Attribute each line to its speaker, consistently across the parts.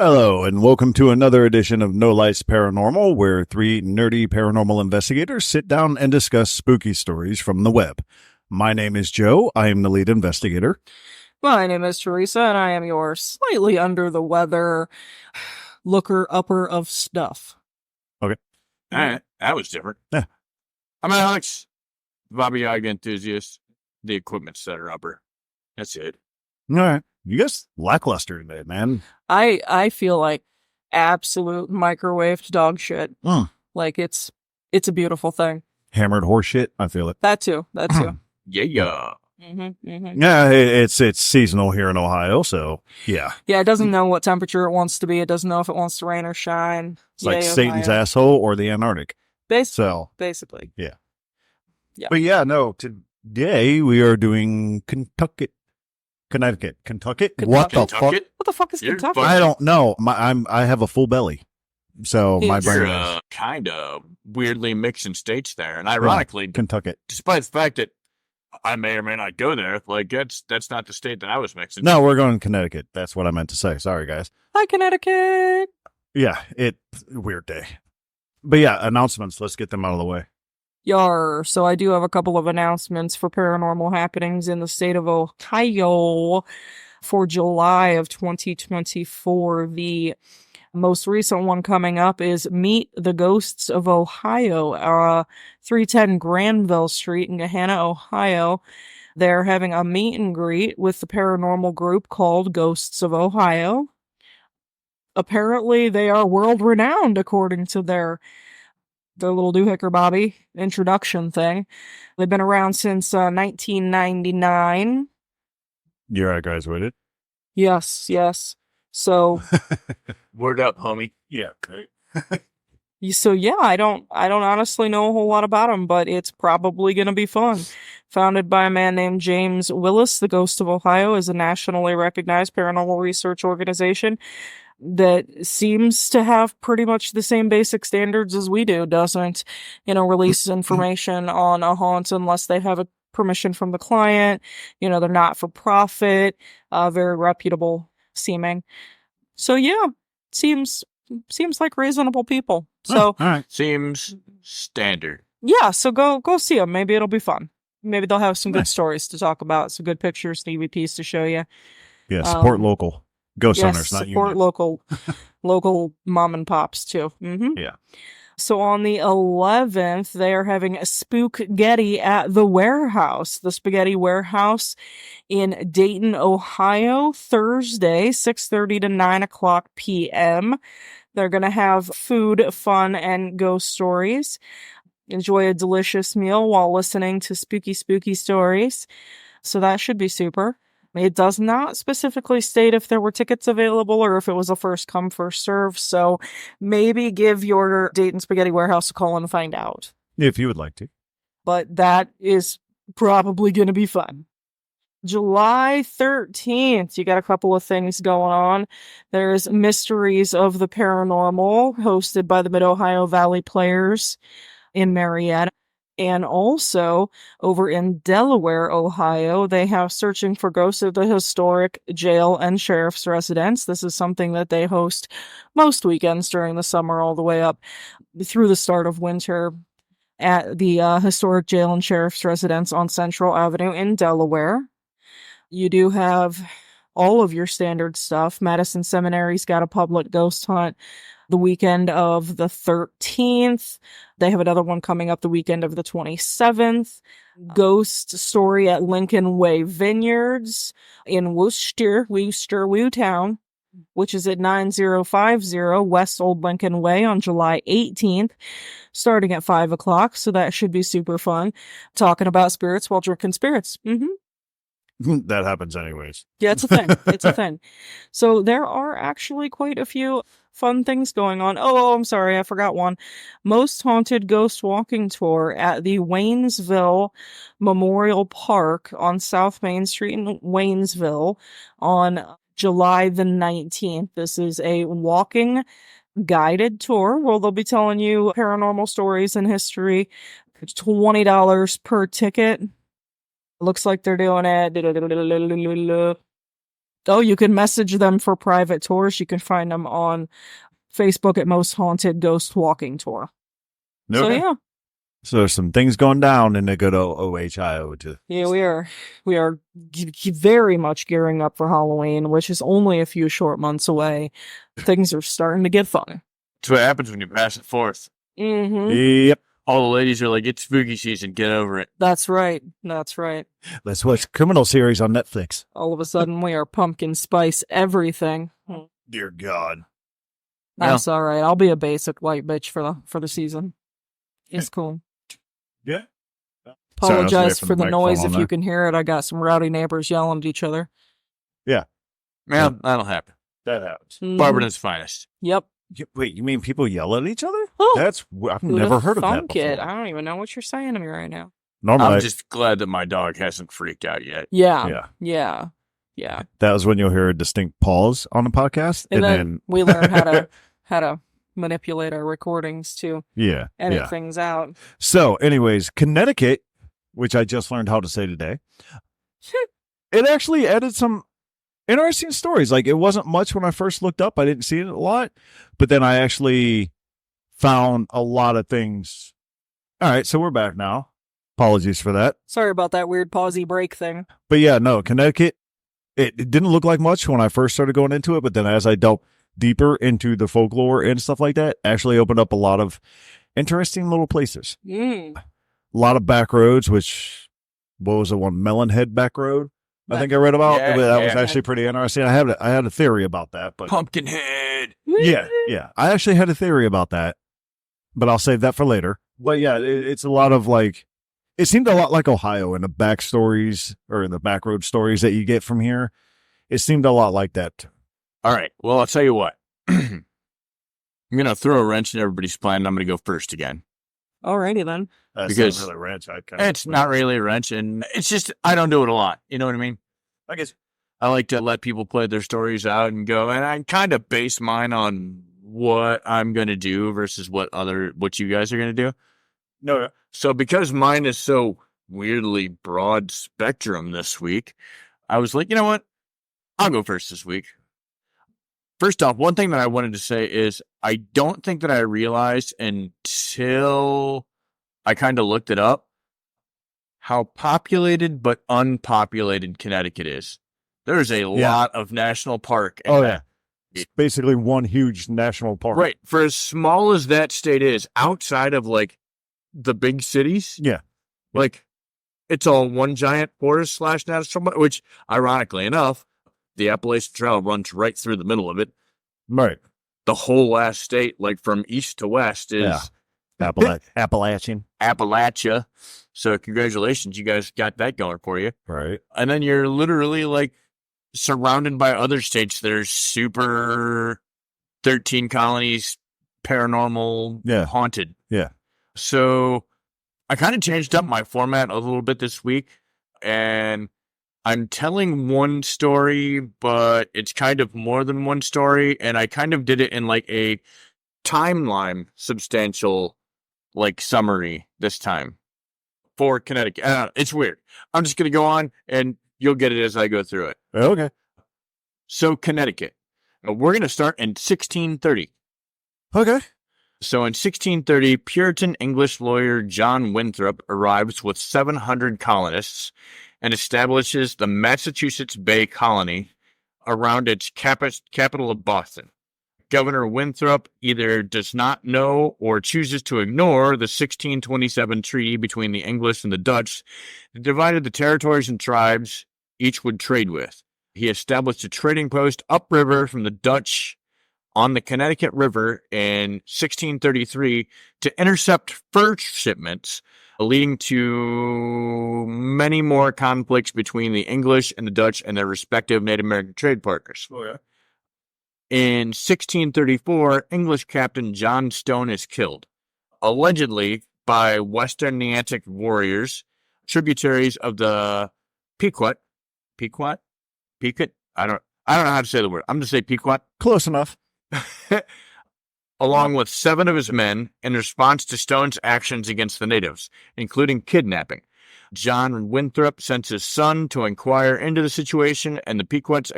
Speaker 1: Hello, and welcome to another edition of No Lights Paranormal, where three nerdy paranormal investigators sit down and discuss spooky stories from the web. My name is Joe. I am the lead investigator.
Speaker 2: My name is Teresa, and I am your slightly under the weather looker-upper of stuff.
Speaker 1: Okay.
Speaker 3: All right, that was different.
Speaker 1: Yeah.
Speaker 3: I'm Alex, Bobby Yaga enthusiast, the equipment setter upper. That's it.
Speaker 1: All right. You guys lackluster today, man.
Speaker 2: I feel like absolute microwaved dog shit. Like it's a beautiful thing.
Speaker 1: Hammered horse shit. I feel it.
Speaker 2: That too.
Speaker 3: Yeah.
Speaker 1: Yeah, it's seasonal here in Ohio, so yeah.
Speaker 2: Yeah, it doesn't know what temperature it wants to be. It doesn't know if it wants to rain or shine.
Speaker 1: It's like
Speaker 2: Yay,
Speaker 1: Satan's
Speaker 2: Ohio.
Speaker 1: asshole or the Antarctic.
Speaker 2: Basically.
Speaker 1: Yeah.
Speaker 2: Yeah.
Speaker 1: But yeah, no, today we are doing Conneticut. What the fuck?
Speaker 2: What the fuck is
Speaker 3: You're
Speaker 2: Kentucky?
Speaker 1: I don't know. I have a full belly, so my
Speaker 2: Yes.
Speaker 1: brain
Speaker 3: You're
Speaker 1: is
Speaker 3: kind of weirdly mixing states there. And ironically,
Speaker 1: Kentucky.
Speaker 3: despite the fact that I may or may not go there, like that's not the state that I was mixing.
Speaker 1: No, we're going to Connecticut. That's what I meant to say. Sorry, guys.
Speaker 2: Hi, Connecticut.
Speaker 1: Yeah, weird day. But yeah, announcements. Let's get them out of the way.
Speaker 2: Yar. So I do have a couple of announcements for paranormal happenings in the state of Ohio for July of 2024. The most recent one coming up is Meet the Ghosts of Ohio, 310 Granville Street in Gahanna, Ohio. They're having a meet and greet with the paranormal group called Ghosts of Ohio. Apparently, they are world-renowned according to their little doohickey Bobby introduction thing. They've been around since 1999.
Speaker 1: You're right, guys, with it?
Speaker 2: Yes. So,
Speaker 3: Word up, homie.
Speaker 1: Yeah. Okay.
Speaker 2: I don't honestly know a whole lot about them, but it's probably going to be fun. Founded by a man named James Willis, the Ghost of Ohio is a nationally recognized paranormal research organization that seems to have pretty much the same basic standards as we do. Doesn't, release information on a haunt unless they have a permission from the client. They're not for profit, very reputable seeming. So yeah, seems like reasonable people. So
Speaker 1: all right.
Speaker 3: Seems standard.
Speaker 2: yeah, so go see them. Maybe it'll be fun. Maybe they'll have some good
Speaker 1: Nice.
Speaker 2: stories to talk about, some good pictures, EVPs to show you.
Speaker 1: Yeah, support local ghost
Speaker 2: Yes,
Speaker 1: owners, not
Speaker 2: support
Speaker 1: union.
Speaker 2: local mom and pops too.
Speaker 1: Yeah.
Speaker 2: So on the 11th, they are having a Spook-Getty at the Warehouse, the Spaghetti Warehouse in Dayton, Ohio, Thursday, 6:30 to 9 o'clock p.m. They're going to have food, fun, and ghost stories. Enjoy a delicious meal while listening to spooky stories. So that should be super. It does not specifically state if there were tickets available or if it was a first come, first serve. So maybe give your Dayton Spaghetti Warehouse a call and find out.
Speaker 1: If you would like to.
Speaker 2: But that is probably going to be fun. July 13th, you got a couple of things going on. There's Mysteries of the Paranormal, hosted by the Mid-Ohio Valley Players in Marietta. And also, over in Delaware, Ohio, they have Searching for Ghosts of the Historic Jail and Sheriff's Residence. This is something that they host most weekends during the summer all the way up through the start of winter at the Historic Jail and Sheriff's Residence on Central Avenue in Delaware. You do have all of your standard stuff. Madison Seminary's got a public ghost hunt the weekend of the 13th. They have another one coming up the weekend of the 27th. Ghost story at Lincoln Way Vineyards in Worcester, Wewtown, which is at 9050 West Old Lincoln Way on July 18th, starting at 5 o'clock. So that should be super fun. Talking about spirits while drinking spirits.
Speaker 1: That happens anyways.
Speaker 2: Yeah, it's a thing. It's a thing. So there are actually quite a few fun things going on. Oh, I'm sorry, I forgot one. Most Haunted Ghost Walking Tour at the Waynesville Memorial Park on South Main Street in Waynesville on July the 19th. This is a walking guided tour where they'll be telling you paranormal stories and history. It's $20 per ticket. Looks like they're doing it Oh, you can message them for private tours. You can find them on Facebook at Most Haunted Ghost Walking Tour. So
Speaker 1: Okay.
Speaker 2: yeah.
Speaker 1: So there's some things going down in the good OHIO too.
Speaker 2: Yeah, we are very much gearing up for Halloween, which is only a few short months away. Things are starting to get fun.
Speaker 3: That's what happens when you pass it forth.
Speaker 2: Mm-hmm.
Speaker 1: Yep.
Speaker 3: All the ladies are like, it's spooky season, get over it.
Speaker 2: That's right. That's right.
Speaker 1: Let's watch criminal series on Netflix.
Speaker 2: All of a sudden, we are pumpkin spice everything.
Speaker 1: Dear God.
Speaker 2: That's all right. I'll be a basic white bitch for the season. It's cool.
Speaker 1: Yeah.
Speaker 2: Apologize for the noise if you can hear it. I got some rowdy neighbors yelling at each other.
Speaker 3: Yeah, that'll happen.
Speaker 1: That happens.
Speaker 2: Mhm.
Speaker 3: Barberton's finest.
Speaker 2: Yep.
Speaker 1: Wait, you mean people yell at each other?
Speaker 2: Oh,
Speaker 1: I've never heard of that
Speaker 2: thunk it.
Speaker 1: before.
Speaker 2: I don't even know what you're saying to me right now.
Speaker 1: Normally,
Speaker 3: I'm just glad that my dog hasn't freaked out yet.
Speaker 2: Yeah.
Speaker 1: That was when you'll hear a distinct pause on the podcast,
Speaker 2: And then we learn how to manipulate our recordings to edit things out.
Speaker 1: So, anyways, Conneticut, which I just learned how to say today, it actually added some interesting stories. Like, it wasn't much when I first looked up. I didn't see it a lot, but then I actually found a lot of things. All right, so we're back now. Apologies for that.
Speaker 2: Sorry about that weird pausey break thing.
Speaker 1: But yeah, no, Connecticut, it didn't look like much when I first started going into it, but then as I delved deeper into the folklore and stuff like that, actually opened up a lot of interesting little places. A lot of back roads, which, what was the one? Melonhead back road? I think I read about.
Speaker 3: Yeah,
Speaker 1: that was actually pretty interesting. I had a theory about that, but
Speaker 3: Pumpkinhead.
Speaker 1: yeah. I actually had a theory about that, but I'll save that for later. But yeah, it's a lot of like, it seemed a lot like Ohio in the back stories or in the back road stories that you get from here. It seemed a lot like that.
Speaker 3: All right. Well, I'll tell you what. I'm going to throw a wrench in everybody's plan. And I'm going to go first again.
Speaker 2: Alrighty then.
Speaker 1: Because not really a wrench.
Speaker 3: It's not really a wrench, and it's just I don't do it a lot. You know what I mean?
Speaker 1: I guess
Speaker 3: I like to let people play their stories out and go, and I kind of base mine on what I'm going to do versus what you guys are going to do.
Speaker 1: No.
Speaker 3: So because mine is so weirdly broad spectrum this week, I was like, you know what? I'll go first this week. First off, one thing that I wanted to say is I don't think that I realized until I kind of looked it up how populated but unpopulated Connecticut is. There's a lot of national park.
Speaker 1: It's basically one huge national park.
Speaker 3: Right. For as small as that state is, outside of like the big cities.
Speaker 1: Yeah.
Speaker 3: Like it's all one giant forest / national park, which ironically enough, the Appalachian Trail runs right through the middle of it.
Speaker 1: Right.
Speaker 3: The whole last state, like from east to west, is
Speaker 1: Appalachian.
Speaker 3: Appalachia. So congratulations, you guys got that going for you.
Speaker 1: Right.
Speaker 3: And then you're literally like surrounded by other states that are super 13 colonies, paranormal, haunted.
Speaker 1: Yeah.
Speaker 3: So I kind of changed up my format a little bit this week, and I'm telling one story, but it's kind of more than one story, and I kind of did it in like a timeline substantial like summary this time for Connecticut. It's weird. I'm just going to go on and you'll get it as I go through it.
Speaker 1: Okay.
Speaker 3: So Connecticut, we're going to start in 1630.
Speaker 1: Okay.
Speaker 3: So in 1630, Puritan English lawyer John Winthrop arrives with 700 colonists and establishes the Massachusetts Bay Colony around its capital of Boston. Governor Winthrop either does not know or chooses to ignore the 1627 treaty between the English and the Dutch that divided the territories and tribes each would trade with. He established a trading post upriver from the Dutch on the Connecticut River in 1633 to intercept fur shipments, leading to many more conflicts between the English and the Dutch and their respective Native American trade partners.
Speaker 1: Oh, yeah.
Speaker 3: In 1634, English Captain John Stone is killed, allegedly by Western Neantic warriors, tributaries of the Pequot. I don't know how to say the word. I'm going to say Pequot.
Speaker 1: Close enough.
Speaker 3: Along with 7 of his men in response to Stone's actions against the natives, including kidnapping. John Winthrop sends his son to inquire into the situation, and the Pequots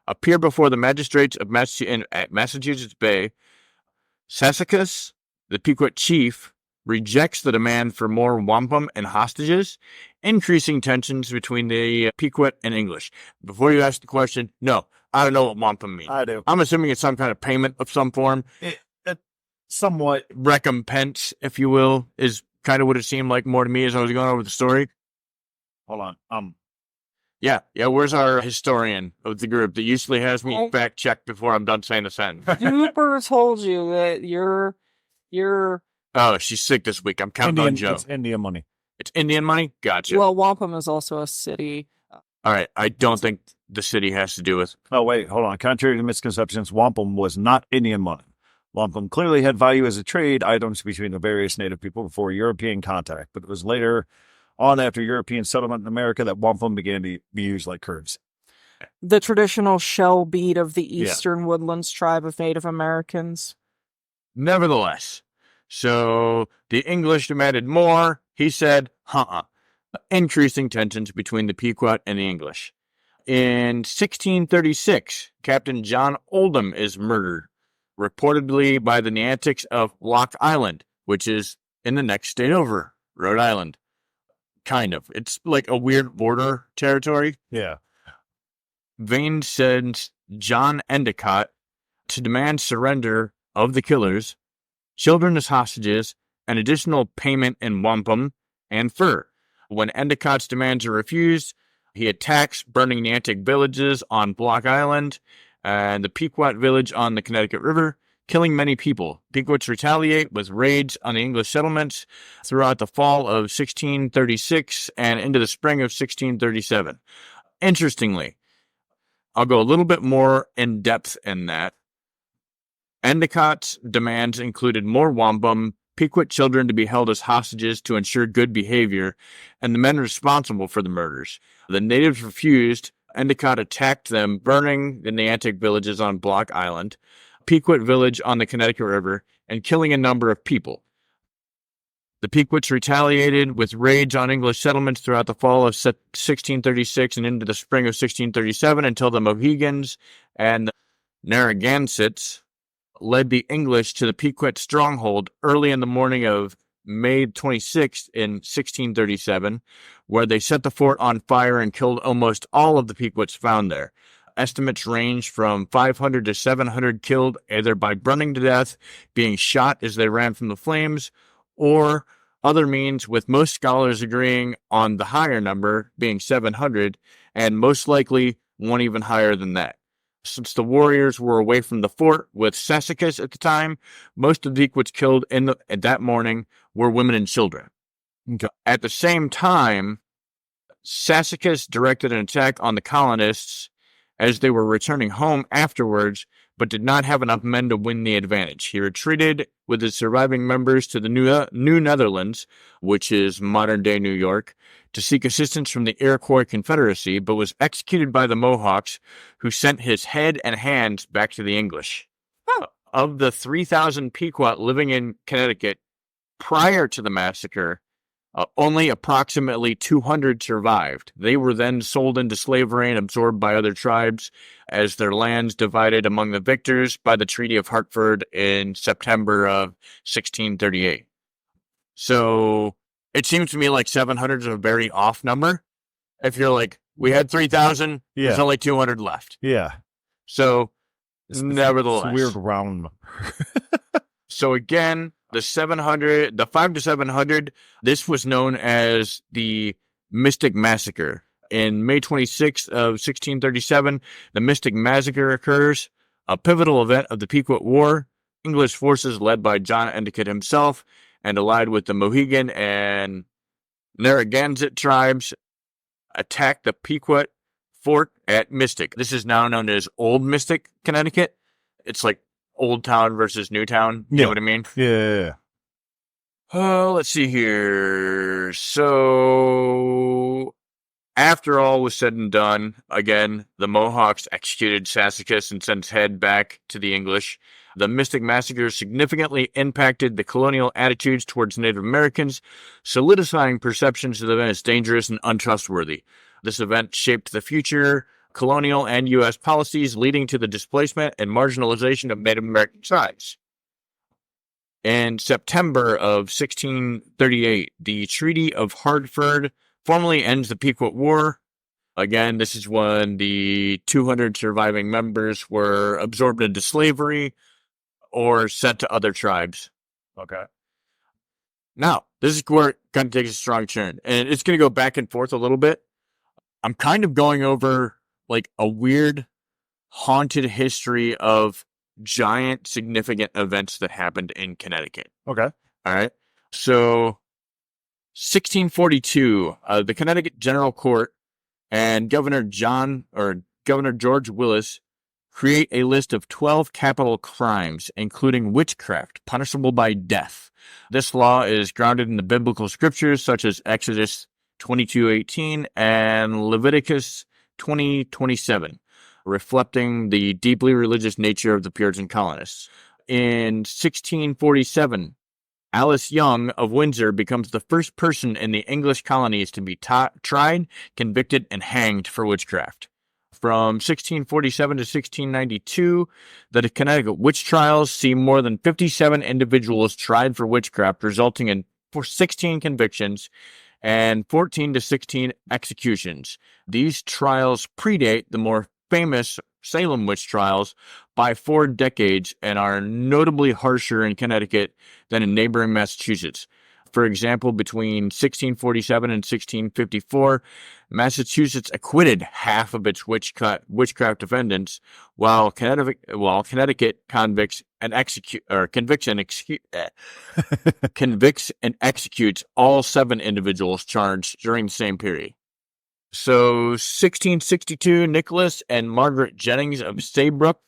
Speaker 3: appear before the magistrates of at Massachusetts Bay. Sassacus, the Pequot chief, rejects the demand for more wampum and hostages, increasing tensions between the Pequot and English. Before you ask the question, no, I don't know what wampum means.
Speaker 1: I do.
Speaker 3: I'm assuming it's some kind of payment of some form.
Speaker 1: Somewhat.
Speaker 3: Recompense, if you will, is kind of what it seemed like more to me as I was going over the story.
Speaker 1: Hold on.
Speaker 3: Yeah. Where's our historian of the group that usually has me fact check before I'm done saying the sentence?
Speaker 2: Super told you that you're.
Speaker 3: Oh, she's sick this week. I'm counting on Joe.
Speaker 1: It's Indian money.
Speaker 3: It's Indian money? Gotcha.
Speaker 2: Well, wampum is also a city.
Speaker 3: All right. I don't think the city has to do with.
Speaker 1: Oh, wait. Hold on. Contrary to misconceptions, wampum was not Indian money. Wampum clearly had value as a trade items between the various native people before European contact, but it was later on after European settlement in America that wampum began to be used like currency.
Speaker 2: The traditional shell bead of the Eastern Woodlands tribe of Native Americans.
Speaker 3: Nevertheless, so the English demanded more. He said, increasing tensions between the Pequot and the English. In 1636, Captain John Oldham is murdered, reportedly by the Natiques of Block Island, which is in the next state over, Rhode Island. Kind of. It's like a weird border territory.
Speaker 1: Yeah.
Speaker 3: Vane sends John Endicott to demand surrender of the killers, children as hostages, and additional payment in wampum and fur. When Endicott's demands are refused, he attacks burning Nantic villages on Block Island and the Pequot village on the Connecticut River, killing many people. Pequots retaliate with raids on the English settlements throughout the fall of 1636 and into the spring of 1637. Interestingly, I'll go a little bit more in depth in that. Endicott's demands included more wampum, Pequot children to be held as hostages to ensure good behavior, and the men responsible for the murders. The natives refused. Endicott attacked them, burning the Nantic villages on Block Island, Pequot village on the Connecticut River, and killing a number of people. The Pequots retaliated with raids on English settlements throughout the fall of 1636 and into the spring of 1637 until the Mohegans and Narragansetts led the English to the Pequot stronghold early in the morning of May 26th in 1637, where they set the fort on fire and killed almost all of the Pequots found there. Estimates range from 500 to 700 killed either by burning to death, being shot as they ran from the flames, or other means, with most scholars agreeing on the higher number being 700, and most likely one even higher than that. Since the warriors were away from the fort with Sassacus at the time, most of the Pequots killed that morning were women and children.
Speaker 1: Okay.
Speaker 3: At the same time, Sassacus directed an attack on the colonists as they were returning home afterwards, but did not have enough men to win the advantage. He retreated with his surviving members to the New Netherlands, which is modern-day New York, to seek assistance from the Iroquois Confederacy, but was executed by the Mohawks, who sent his head and hands back to the English. Of the 3,000 Pequot living in Connecticut prior to the massacre, only approximately 200 survived. They were then sold into slavery and absorbed by other tribes as their lands divided among the victors by the Treaty of Hartford in September of 1638. So it seems to me like 700 is a very off number. If you're like, we had 3,000, there's only 200 left.
Speaker 1: Yeah.
Speaker 3: So nevertheless.
Speaker 1: It's a weird round number.
Speaker 3: So again, the 5 to 700, this was known as the Mystic Massacre. In May 26th of 1637, the Mystic Massacre occurs, a pivotal event of the Pequot War. English forces led by John Endicott himself and allied with the Mohegan and Narragansett tribes attacked the Pequot fort at Mystic. This is now known as Old Mystic, Connecticut. It's like Old Town versus New Town. You know what I mean?
Speaker 1: Yeah.
Speaker 3: Let's see here. So, after all was said and done, again, the Mohawks executed Sassacus and sent his head back to the English. The Mystic Massacre significantly impacted the colonial attitudes towards Native Americans, solidifying perceptions of them as dangerous and untrustworthy. This event shaped the future colonial and U.S. policies, leading to the displacement and marginalization of Native American tribes. In September of 1638, the Treaty of Hartford formally ends the Pequot War. Again, this is when the 200 surviving members were absorbed into slavery or sent to other tribes.
Speaker 1: Okay.
Speaker 3: Now, this is where it kind of takes a strong turn, and it's going to go back and forth a little bit. I'm kind of going over like a weird, haunted history of giant, significant events that happened in Connecticut.
Speaker 1: Okay.
Speaker 3: All right. So, 1642, the Connecticut General Court and Governor George Willis create a list of 12 capital crimes, including witchcraft, punishable by death. This law is grounded in the biblical scriptures such as Exodus 22:18 and Leviticus 20:27, reflecting the deeply religious nature of the Puritan colonists. In 1647, Alice Young of Windsor becomes the first person in the English colonies to be tried, convicted, and hanged for witchcraft. From 1647 to 1692, the Connecticut witch trials see more than 57 individuals tried for witchcraft, resulting in 16 convictions and 14 to 16 executions. These trials predate the more famous Salem witch trials by 4 decades and are notably harsher in Connecticut than in neighboring Massachusetts. For example, between 1647 and 1654, Massachusetts acquitted half of its witchcraft defendants, while Connecticut convicts and executes all 7 individuals charged during the same period. So, 1662, Nicholas and Margaret Jennings of Saybrook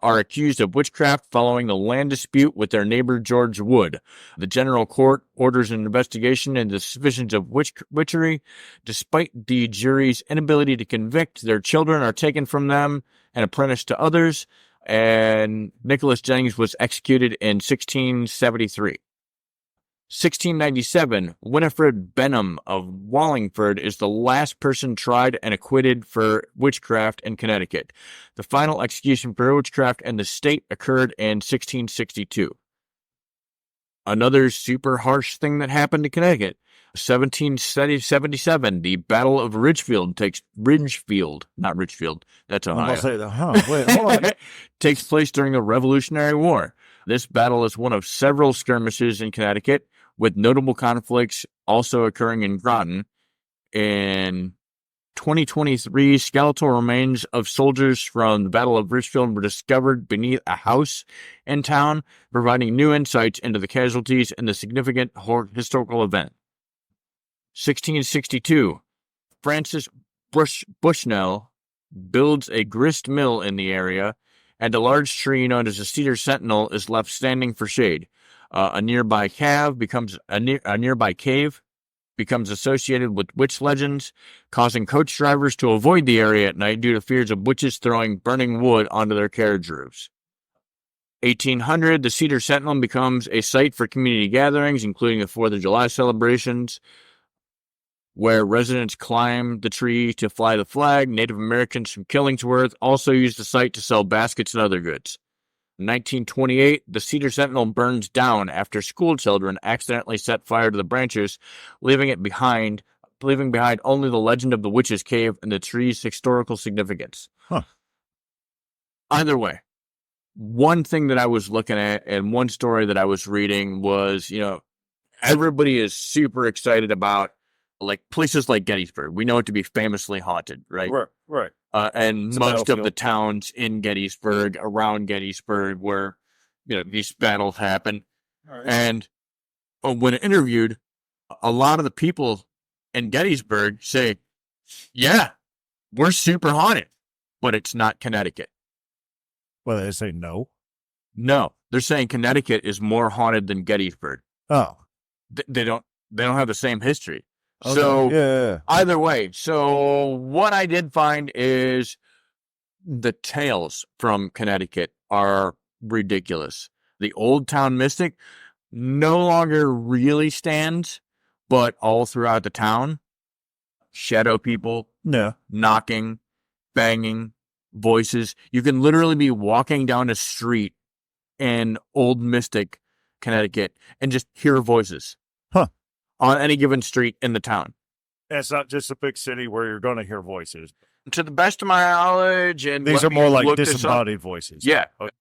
Speaker 3: are accused of witchcraft following the land dispute with their neighbor George Wood. The General Court orders an investigation into the suspicions of witchery. Despite the jury's inability to convict, their children are taken from them and apprenticed to others, and Nicholas Jennings was executed in 1673. 1697, Winifred Benham of Wallingford is the last person tried and acquitted for witchcraft in Connecticut. The final execution for witchcraft in the state occurred in 1662. Another super harsh thing that happened in Connecticut, 1777, the Battle of not Ridgefield, that's Ohio.
Speaker 1: I'm say that. Wait, hold on.
Speaker 3: Takes place during the Revolutionary War. This battle is one of several skirmishes in Connecticut, with notable conflicts also occurring in Groton. In 2023, skeletal remains of soldiers from the Battle of Ridgefield were discovered beneath a house in town, providing new insights into the casualties and the significant historical event. 1662, Francis Bushnell builds a grist mill in the area, and a large tree known as the Cedar Sentinel is left standing for shade. A nearby cave becomes associated with witch legends, causing coach drivers to avoid the area at night due to fears of witches throwing burning wood onto their carriage roofs. 1800, the Cedar Sentinel becomes a site for community gatherings, including the 4th of July celebrations, where residents climb the tree to fly the flag. Native Americans from Killingsworth also use the site to sell baskets and other goods. In 1928, the Cedar Sentinel burns down after school children accidentally set fire to the branches, leaving behind only the legend of the Witch's Cave and the tree's historical significance.
Speaker 1: Huh.
Speaker 3: Either way, one thing that I was looking at and one story that I was reading was, everybody is super excited about like places like Gettysburg. We know it to be famously haunted, right?
Speaker 1: Right.
Speaker 3: And most of the towns in Gettysburg, around Gettysburg, where these battles happen.
Speaker 1: Right.
Speaker 3: And when interviewed, a lot of the people in Gettysburg say, "Yeah, we're super haunted, but it's not Connecticut."
Speaker 1: Well, they say no.
Speaker 3: No, they're saying Connecticut is more haunted than Gettysburg.
Speaker 1: Oh,
Speaker 3: They don't have the same history.
Speaker 1: okay.
Speaker 3: So
Speaker 1: yeah.
Speaker 3: either way, so what I did find is the tales from Connecticut are ridiculous. The Old Town Mystic no longer really stands, but all throughout the town, shadow people,
Speaker 1: No.
Speaker 3: knocking, banging, voices. You can literally be walking down a street in Old Mystic, Connecticut, and just hear voices.
Speaker 1: Huh.
Speaker 3: On any given street in the town.
Speaker 1: And it's not just a big city where you're going to hear voices.
Speaker 3: To the best of my knowledge, and
Speaker 1: These are more like disembodied voices.
Speaker 3: Yeah.
Speaker 1: Okay.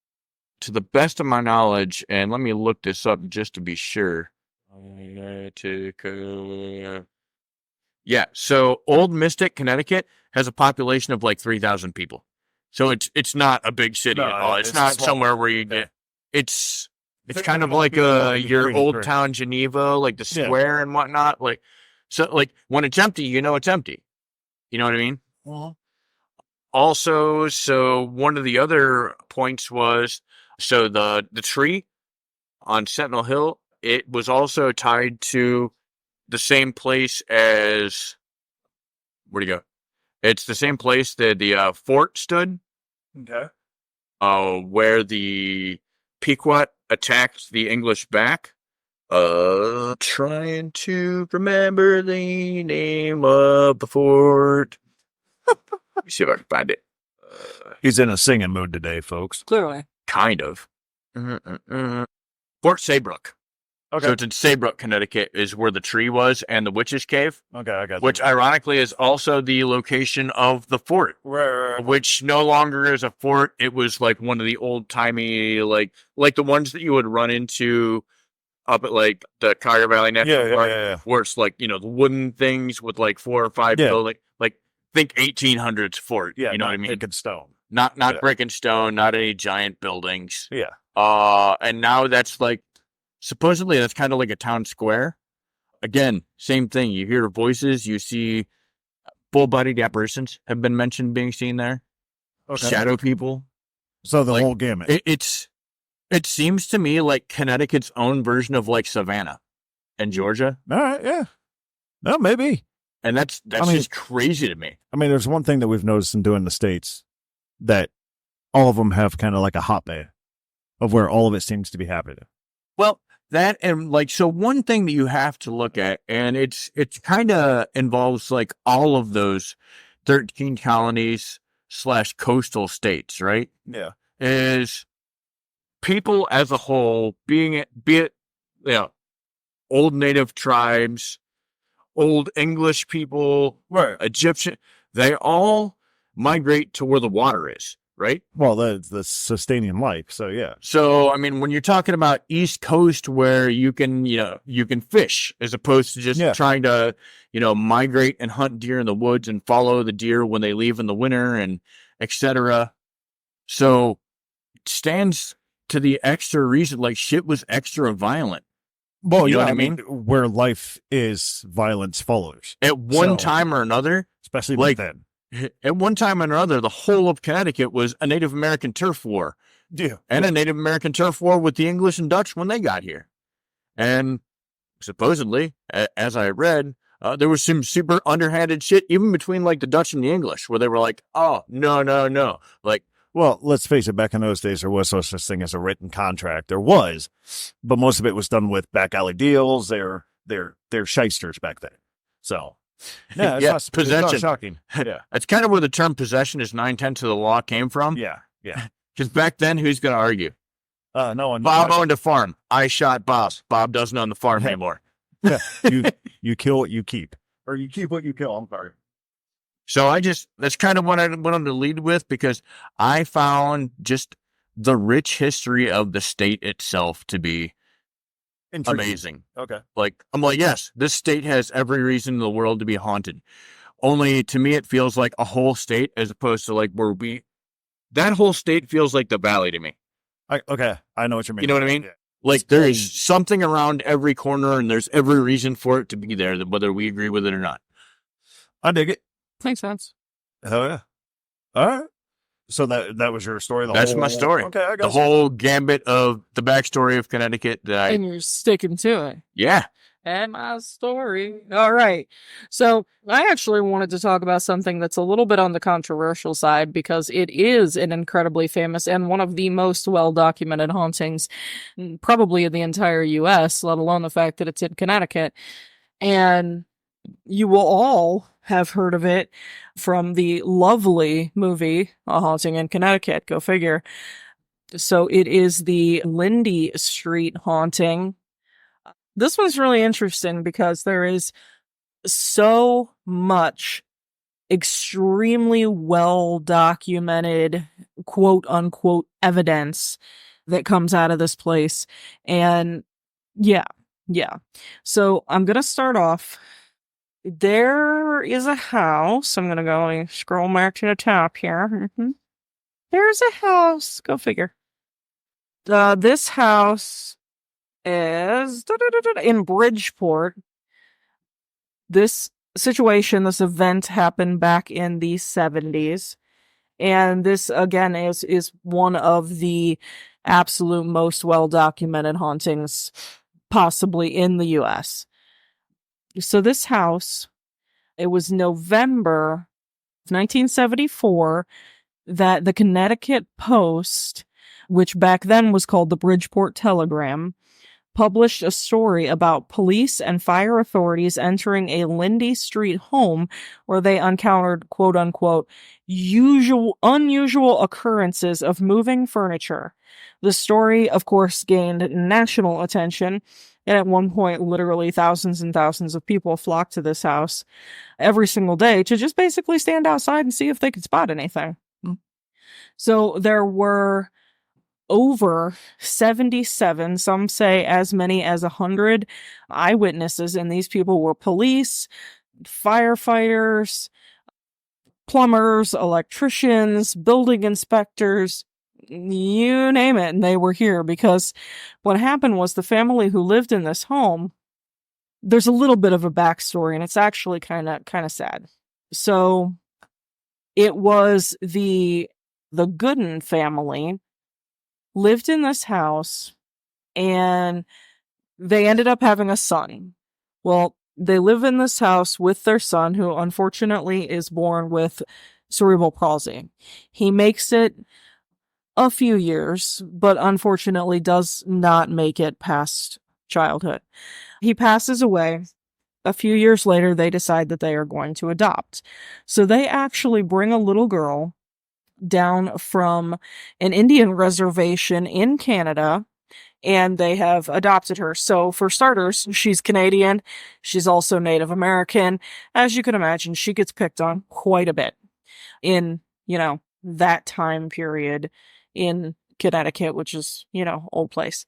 Speaker 3: To the best of my knowledge, and let me look this up just to be sure. Yeah, so Old Mystic, Connecticut has a population of like 3,000 people. So it's not a big city
Speaker 1: No,
Speaker 3: at all. It's
Speaker 1: it's
Speaker 3: not
Speaker 1: small.
Speaker 3: somewhere where you get it's kind of like your old town Geneva, like the square and whatnot. Like so like when it's empty, you know it's empty. You know what I mean? Also, so one of the other points was so the tree on Sentinel Hill, it was also tied to the same place as where'd you go? It's the same place that the fort stood.
Speaker 1: Okay.
Speaker 3: Where the Pequot attacked the English back. Trying to remember the name of the fort. Let me see if I can find it.
Speaker 1: He's in a singing mood today, folks.
Speaker 2: Clearly.
Speaker 3: Kind of. Fort Saybrook.
Speaker 1: Okay.
Speaker 3: So it's in Saybrook, Connecticut, is where the tree was and the witch's cave.
Speaker 1: Okay, I got
Speaker 3: which
Speaker 1: that.
Speaker 3: Ironically is also the location of the fort.
Speaker 1: Right.
Speaker 3: Which no longer is a fort. It was like one of the old timey, like the ones that you would run into up at like the Cuyahoga Valley National Park,
Speaker 1: Yeah.
Speaker 3: where it's like, the wooden things with like 4 or 5 buildings. Like think 1800s fort.
Speaker 1: Yeah,
Speaker 3: you know what I mean?
Speaker 1: Brick and stone.
Speaker 3: Not brick and stone, not any giant buildings.
Speaker 1: Yeah.
Speaker 3: And now that's like supposedly that's kind of like a town square. Again, same thing. You hear voices, you see full-bodied apparitions have been mentioned being seen there.
Speaker 1: Okay.
Speaker 3: Shadow people.
Speaker 1: So the whole gamut.
Speaker 3: It seems to me like Connecticut's own version of like Savannah and Georgia.
Speaker 1: All right, yeah. No, maybe.
Speaker 3: And that's just crazy to me.
Speaker 1: I mean, there's one thing that we've noticed in doing the states that all of them have kind of like a hotbed of where all of it seems to be happening.
Speaker 3: Well, that and like so one thing that you have to look at, and it's kind of involves like all of those 13 colonies / coastal states, right?
Speaker 1: Yeah.
Speaker 3: Is people as a whole, be it old native tribes, old English people,
Speaker 1: Right.
Speaker 3: Egyptian, they all migrate to where the water is, right?
Speaker 1: Well, the sustaining life. So yeah.
Speaker 3: So I mean, when you're talking about East Coast, where you can fish as opposed to just trying to migrate and hunt deer in the woods and follow the deer when they leave in the winter and etc. So it stands to the extra reason, like shit was extra violent.
Speaker 1: Well,
Speaker 3: you know what I mean?
Speaker 1: Where life is, violence follows.
Speaker 3: At one time or another,
Speaker 1: especially
Speaker 3: like
Speaker 1: then.
Speaker 3: At one time or another, the whole of Connecticut was a Native American turf war.
Speaker 1: Yeah.
Speaker 3: And a Native American turf war with the English and Dutch when they got here. And supposedly, as I read, there was some super underhanded shit even between like the Dutch and the English, where they were like, "Oh, no." Like,
Speaker 1: well, let's face it, back in those days, there was no such thing as a written contract. There was, but most of it was done with back alley deals. They're shysters back then. So, yeah, it's
Speaker 3: possession.
Speaker 1: It's not shocking. Yeah.
Speaker 3: That's kind of where the term possession is 9/10 of the law came from.
Speaker 1: Yeah.
Speaker 3: Because back then, who's going to argue?
Speaker 1: No one.
Speaker 3: Bob owned a farm. I shot Bob. Bob doesn't own the farm anymore.
Speaker 1: Yeah. You kill what you keep. Or you keep what you kill. I'm sorry.
Speaker 3: So that's kind of what I wanted to lead with, because I found just the rich history of the state itself to be amazing.
Speaker 1: Okay.
Speaker 3: Like, I'm like, yes, this state has every reason in the world to be haunted. Only to me, it feels like a whole state as opposed to like that whole state feels like the valley to me.
Speaker 1: Okay. I know what you mean.
Speaker 3: You know what I mean?
Speaker 1: Yeah.
Speaker 3: Like there's something around every corner and there's every reason for it to be there, whether we agree with it or not.
Speaker 1: I dig it.
Speaker 2: Makes sense.
Speaker 1: Hell yeah. All right. So that was your story?
Speaker 3: That's my story.
Speaker 1: Okay, I got
Speaker 3: the whole gambit of the backstory of Connecticut.
Speaker 2: And you're sticking to it.
Speaker 3: Yeah.
Speaker 2: And my story. All right. So I actually wanted to talk about something that's a little bit on the controversial side, because it is an incredibly famous and one of the most well-documented hauntings probably in the entire U.S., let alone the fact that it's in Connecticut. And you will all have heard of it from the lovely movie A Haunting in Connecticut. Go figure. So it is the Lindy Street haunting. This one's really interesting because there is so much extremely well documented quote unquote evidence that comes out of this place. And yeah. So I'm going to start off. There is a house. I'm going to go and scroll back to the top here. There's a house. Go figure. This house is in Bridgeport. This this event happened back in the 70s. And this, again, is one of the absolute most well-documented hauntings possibly in the U.S. So this house, it was November 1974 that the Connecticut Post, which back then was called the Bridgeport Telegram, published a story about police and fire authorities entering a Lindy Street home where they encountered, quote unquote, unusual occurrences of moving furniture. The story, of course, gained national attention, and at one point, literally thousands and thousands of people flocked to this house every single day to just basically stand outside and see if they could spot anything. So there were over 77, some say as many as 100 eyewitnesses, and these people were police, firefighters, plumbers, electricians, building inspectors, you name it, and they were here because what happened was the family who lived in this home, there's a little bit of a backstory, and it's actually kind of sad. So it was the Gooden family lived in this house, and they ended up having a son. Well, they live in this house with their son, who unfortunately is born with cerebral palsy. He makes it a few years, but unfortunately does not make it past childhood. He passes away. A few years later, they decide that they are going to adopt. So they actually bring a little girl down from an Indian reservation in Canada, and they have adopted her. So for starters, she's Canadian. She's also Native American. As you can imagine, she gets picked on quite a bit in, that time period in Connecticut, which is, old place.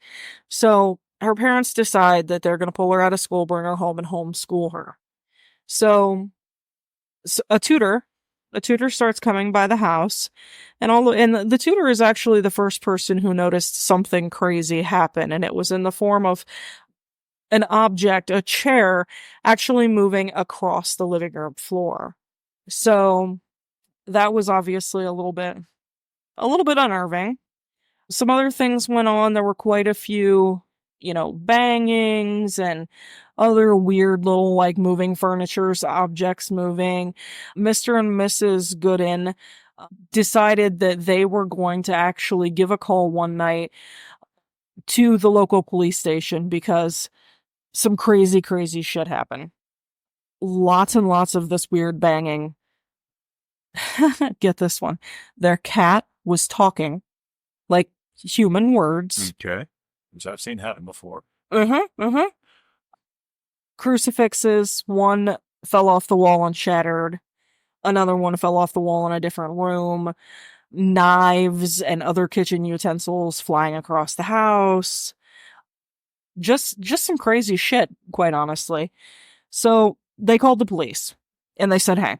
Speaker 2: So her parents decide that they're going to pull her out of school, bring her home, and homeschool her. So a tutor starts coming by the house, and the tutor is actually the first person who noticed something crazy happen, and it was in the form of an object, a chair, actually moving across the living room floor. So that was obviously a little bit unnerving. Some other things went on. There were quite a few, bangings and other weird little, moving furnitures, objects moving. Mr. and Mrs. Gooden decided that they were going to actually give a call one night to the local police station because some crazy, crazy shit happened. Lots and lots of this weird banging. Get this one. Their cat was talking like human words.
Speaker 1: Okay. Which I've seen happen before.
Speaker 2: Crucifixes. One fell off the wall and shattered. Another one fell off the wall in a different room. Knives and other kitchen utensils flying across the house. Just some crazy shit, quite honestly. So they called the police and they said, hey,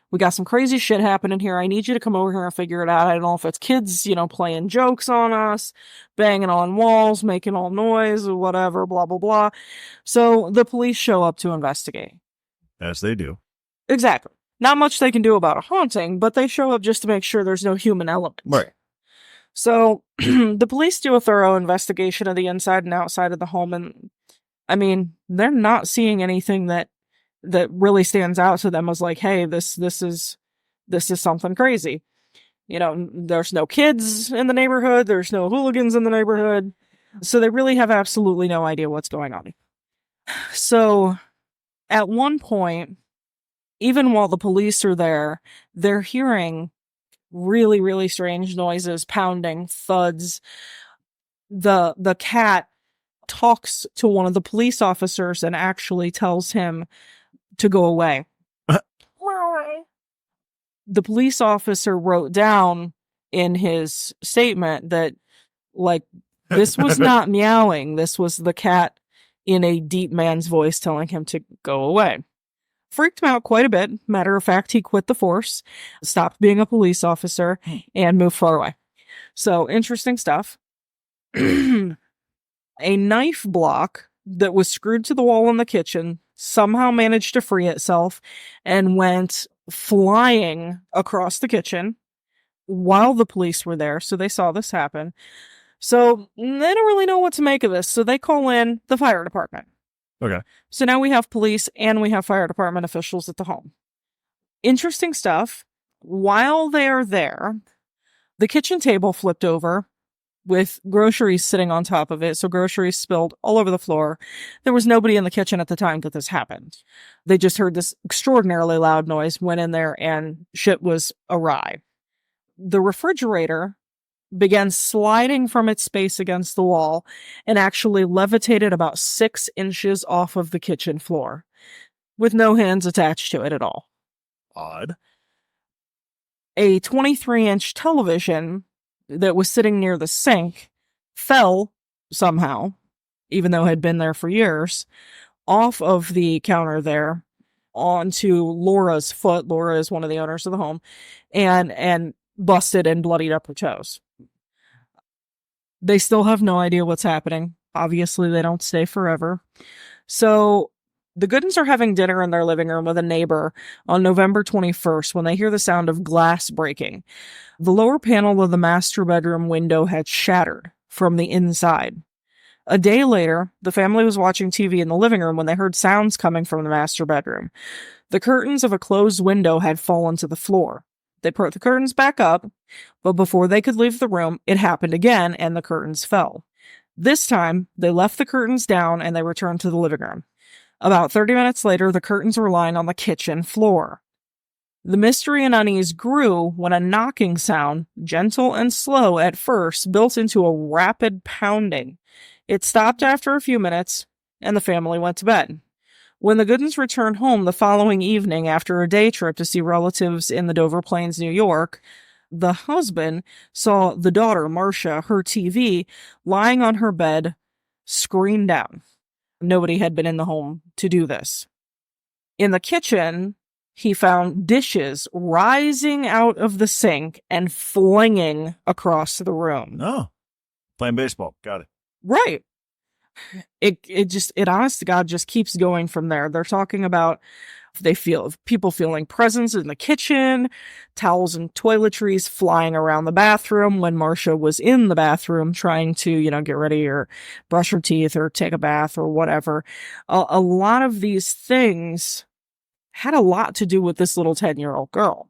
Speaker 2: we got some crazy shit happening here. I need you to come over here and figure it out. I don't know if it's kids, playing jokes on us, banging on walls, making all noise or whatever, blah, blah, blah. So the police show up to investigate.
Speaker 1: As they do.
Speaker 2: Exactly. Not much they can do about a haunting, but they show up just to make sure there's no human element.
Speaker 1: Right.
Speaker 2: So the police do a thorough investigation of the inside and outside of the home, and they're not seeing anything that really stands out to them as like, hey, this is something crazy. There's no kids in the neighborhood, there's no hooligans in the neighborhood, so they really have absolutely no idea what's going on. So at one point, even while the police are there, they're hearing really, really strange noises, pounding, thuds. The cat talks to one of the police officers and actually tells him to go away. The police officer wrote down in his statement that, like, this was not meowing. This was the cat in a deep man's voice telling him to go away. Freaked him out quite a bit. Matter of fact, he quit the force, stopped being a police officer, and moved far away. So, interesting stuff. A knife block that was screwed to the wall in the kitchen somehow managed to free itself and went flying across the kitchen while the police were there. So they saw this happen. So they don't really know what to make of this. So they call in the fire department.
Speaker 1: Okay.
Speaker 2: So now we have police and we have fire department officials at the home. Interesting stuff. While they're there, the kitchen table flipped over with groceries sitting on top of it. So groceries spilled all over the floor. There was nobody in the kitchen at the time that this happened. They just heard this extraordinarily loud noise, went in there, and shit was awry. The refrigerator began sliding from its space against the wall and actually levitated about 6 inches off of the kitchen floor with no hands attached to it at all.
Speaker 1: Odd.
Speaker 2: A 23-inch television that was sitting near the sink fell somehow, even though it had been there for years, off of the counter there onto Laura's foot. Laura is one of the owners of the home, and busted and bloodied up her toes. They still have no idea what's happening. Obviously, they don't stay forever. So the Goodens are having dinner in their living room with a neighbor on November 21st when they hear the sound of glass breaking. The lower panel of the master bedroom window had shattered from the inside. A day later, the family was watching TV in the living room when they heard sounds coming from the master bedroom. The curtains of a closed window had fallen to the floor. They put the curtains back up, but before they could leave the room, it happened again and the curtains fell. This time, they left the curtains down and they returned to the living room. About 30 minutes later, the curtains were lying on the kitchen floor. The mystery and unease grew when a knocking sound, gentle and slow at first, built into a rapid pounding. It stopped after a few minutes, and the family went to bed. When the Goodens returned home the following evening after a day trip to see relatives in the Dover Plains, New York, the husband saw the daughter, Marcia, her TV, lying on her bed, screen down. Nobody had been in the home to do this. In the kitchen, he found dishes rising out of the sink and flinging across the room.
Speaker 1: Oh, playing baseball. Got it.
Speaker 2: Right. It honest to God just keeps going from there. They're talking about people feeling presence in the kitchen, towels and toiletries flying around the bathroom when Marcia was in the bathroom trying to, get ready or brush her teeth or take a bath or whatever. A lot of these things had a lot to do with this little 10-year-old girl.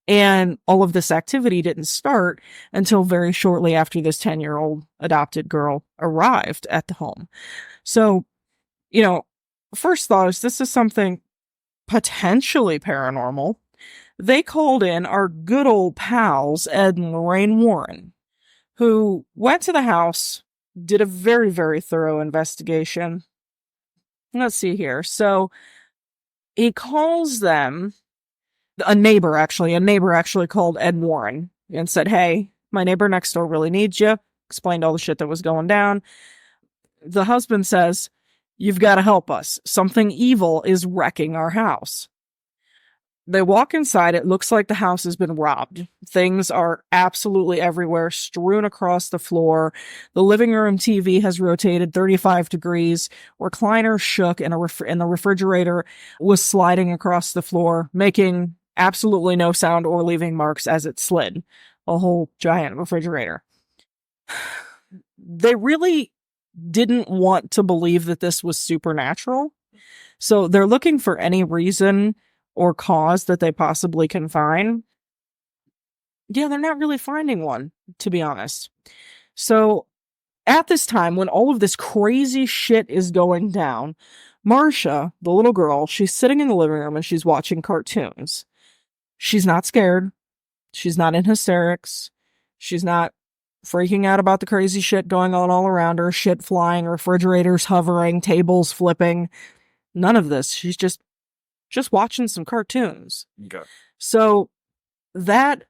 Speaker 2: And all of this activity didn't start until very shortly after this 10-year-old adopted girl arrived at the home. So, first thought is this is something potentially paranormal. They called in our good old pals, Ed and Lorraine Warren, who went to the house, did a very, very thorough investigation. Let's see here. So he calls them, a neighbor actually called Ed Warren and said, "Hey, my neighbor next door really needs you." Explained all the shit that was going down. The husband says, "You've got to help us. Something evil is wrecking our house." They walk inside. It looks like the house has been robbed. Things are absolutely everywhere, strewn across the floor. The living room TV has rotated 35 degrees. Recliner shook, and the refrigerator was sliding across the floor, making absolutely no sound or leaving marks as it slid. A whole giant refrigerator. They really didn't want to believe that this was supernatural. So they're looking for any reason or cause that they possibly can find. Yeah, they're not really finding one, to be honest. So at this time, when all of this crazy shit is going down, Marcia, the little girl, she's sitting in the living room and she's watching cartoons. She's not scared. She's not in hysterics. She's not freaking out about the crazy shit going on all around her, shit flying, refrigerators hovering, tables flipping. None of this. She's just watching some cartoons.
Speaker 1: Okay.
Speaker 2: So that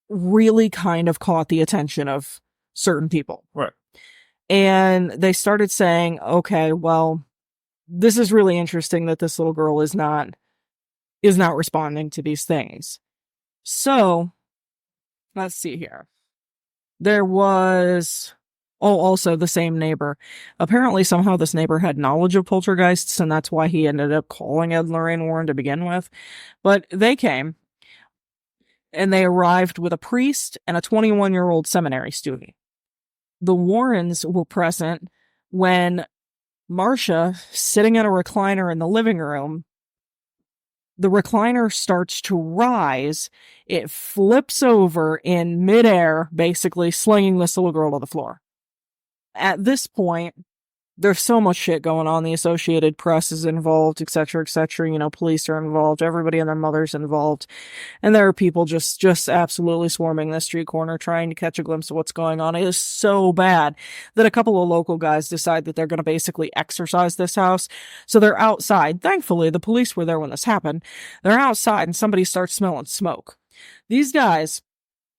Speaker 2: really kind of caught the attention of certain people.
Speaker 1: Right.
Speaker 2: And they started saying, okay, well, this is really interesting that this little girl is not responding to these things. So let's see here. There was, also the same neighbor. Apparently, somehow this neighbor had knowledge of poltergeists, and that's why he ended up calling Ed and Lorraine Warren to begin with. But they came, and they arrived with a priest and a 21-year-old seminary student. The Warrens were present when Marcia, sitting in a recliner in the living room, the recliner starts to rise. It flips over in midair, basically slinging this little girl to the floor. At this point, there's so much shit going on. The Associated Press is involved, etc., etc. You know, police are involved. Everybody and their mother's involved. And there are people just absolutely swarming this street corner trying to catch a glimpse of what's going on. It is so bad that a couple of local guys decide that they're going to basically exorcise this house. So they're outside. Thankfully, the police were there when this happened. They're outside and somebody starts smelling smoke. These guys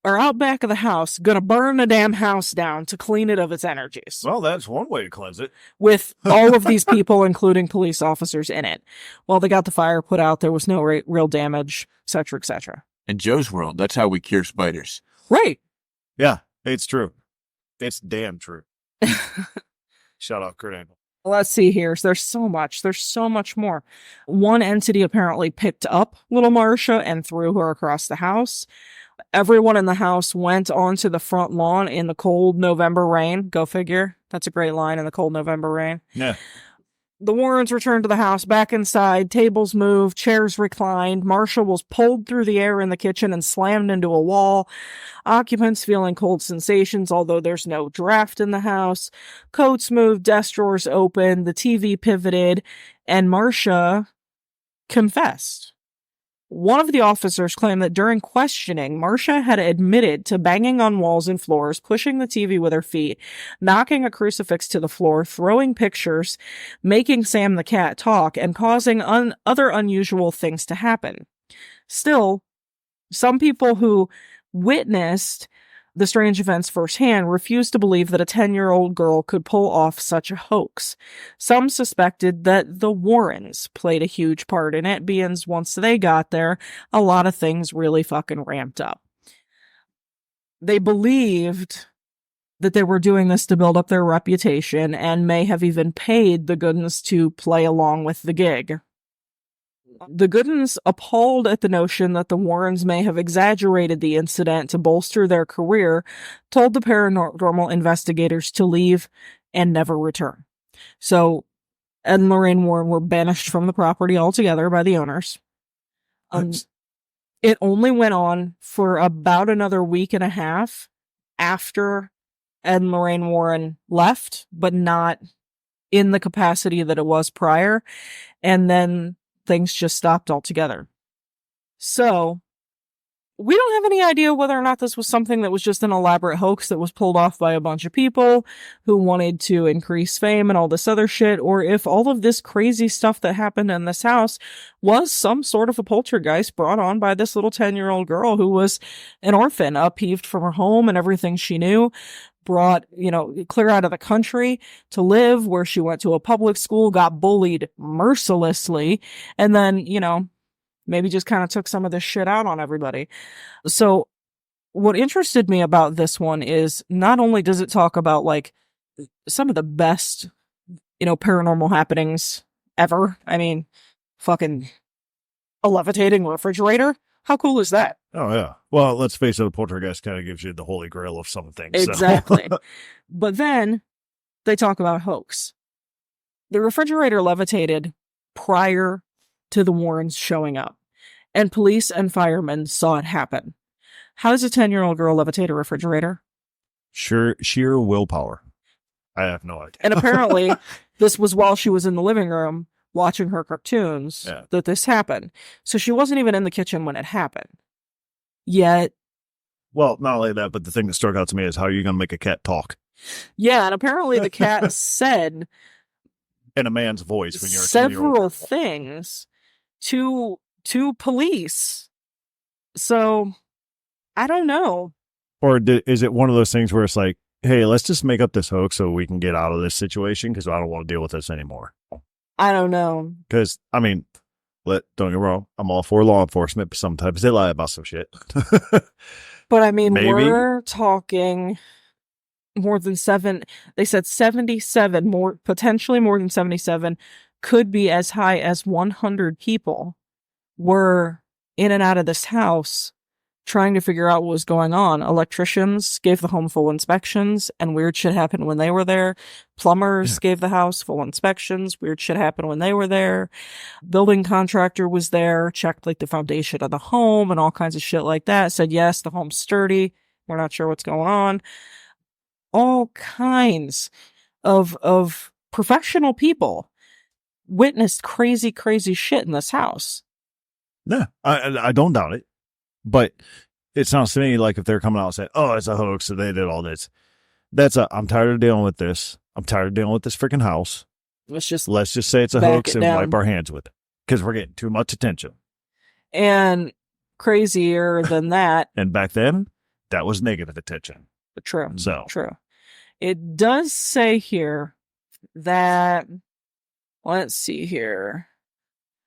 Speaker 2: are out back of the house, gonna burn the damn house down to clean it of its energies.
Speaker 1: Well, that's one way to cleanse it.
Speaker 2: With all of these people, including police officers, in it. Well, they got the fire put out. There was no real damage, etc., etc.
Speaker 3: In Joe's world, that's how we cure spiders.
Speaker 2: Right.
Speaker 1: Yeah, it's true. It's damn true. Shout out Kurt Angle.
Speaker 2: Let's see here. There's so much. There's so much more. One entity apparently picked up little Marcia and threw her across the house. Everyone in the house went onto the front lawn in the cold November rain. Go figure. That's a great line, in the cold November rain.
Speaker 1: Yeah.
Speaker 2: The Warrens returned to the house, back inside. Tables moved, chairs reclined. Marcia was pulled through the air in the kitchen and slammed into a wall. Occupants feeling cold sensations, although there's no draft in the house. Coats moved, desk drawers opened, the TV pivoted, and Marcia confessed. One of the officers claimed that during questioning, Marcia had admitted to banging on walls and floors, pushing the TV with her feet, knocking a crucifix to the floor, throwing pictures, making Sam the cat talk, and causing other unusual things to happen. Still, some people who witnessed the strange events firsthand refused to believe that a 10-year-old girl could pull off such a hoax. Some suspected that the Warrens played a huge part in it, being once they got there, a lot of things really fucking ramped up. They believed that they were doing this to build up their reputation and may have even paid the Goodens to play along with the gig. The Goodens, appalled at the notion that the Warrens may have exaggerated the incident to bolster their career, told the paranormal investigators to leave and never return. So, Ed and Lorraine Warren were banished from the property altogether by the owners. It only went on for about another week and a half after Ed and Lorraine Warren left, but not in the capacity that it was prior. And then things just stopped altogether. So, we don't have any idea whether or not this was something that was just an elaborate hoax that was pulled off by a bunch of people who wanted to increase fame and all this other shit, or if all of this crazy stuff that happened in this house was some sort of a poltergeist brought on by this little 10-year-old girl who was an orphan, upheaved from her home and everything she knew, brought, clear out of the country to live where she went to a public school, got bullied mercilessly, and then, maybe just kind of took some of this shit out on everybody. So what interested me about this one is not only does it talk about like some of the best, paranormal happenings ever. I mean, fucking a levitating refrigerator. How cool is that?
Speaker 1: Oh, yeah. Well, let's face it, a poltergeist kind of gives you the holy grail of some things.
Speaker 2: Exactly. But then they talk about hoax. The refrigerator levitated prior to the Warrens showing up, and police and firemen saw it happen. How does a 10-year-old girl levitate a refrigerator?
Speaker 1: Sheer willpower. I have no idea.
Speaker 2: And apparently, this was while she was in the living room watching her cartoons
Speaker 1: Yeah.
Speaker 2: that this happened. So she wasn't even in the kitchen when it happened. Yet,
Speaker 1: Well, not only that, but the thing that struck out to me is how are you going to make a cat talk
Speaker 2: yeah, and apparently the cat said
Speaker 1: in a man's voice when you're a 2-year-old
Speaker 2: several
Speaker 1: girl?
Speaker 2: things to police. So, I don't know.
Speaker 1: Or is it one of those things where it's like, hey, let's just make up this hoax so we can get out of this situation because I don't want to deal with this anymore?
Speaker 2: I don't know.
Speaker 1: Because, I mean, don't get me wrong, I'm all for law enforcement, but sometimes they lie about some shit.
Speaker 2: But I mean,
Speaker 1: Maybe.
Speaker 2: we're talking more than 7. They said 77, potentially more than 77, could be as high as 100 people were in and out of this house trying to figure out what was going on. Electricians gave the home full inspections, and weird shit happened when they were there. Plumbers gave the house full inspections. Weird shit happened when they were there. Building contractor was there, checked like the foundation of the home and all kinds of shit like that. Said, yes, the home's sturdy. We're not sure what's going on. All kinds of professional people witnessed crazy, crazy shit in this house.
Speaker 1: Yeah, I don't doubt it. But it sounds to me like if they're coming out and saying, oh, it's a hoax, so they did all this. I'm tired of dealing with this. I'm tired of dealing with this freaking house.
Speaker 2: Let's just
Speaker 1: say it's a
Speaker 2: back
Speaker 1: hoax
Speaker 2: it
Speaker 1: and
Speaker 2: down.
Speaker 1: wipe our hands with it. Because we're getting too much attention.
Speaker 2: And crazier than that.
Speaker 1: And back then, that was negative attention.
Speaker 2: True.
Speaker 1: So.
Speaker 2: True. It does say here that, let's see here.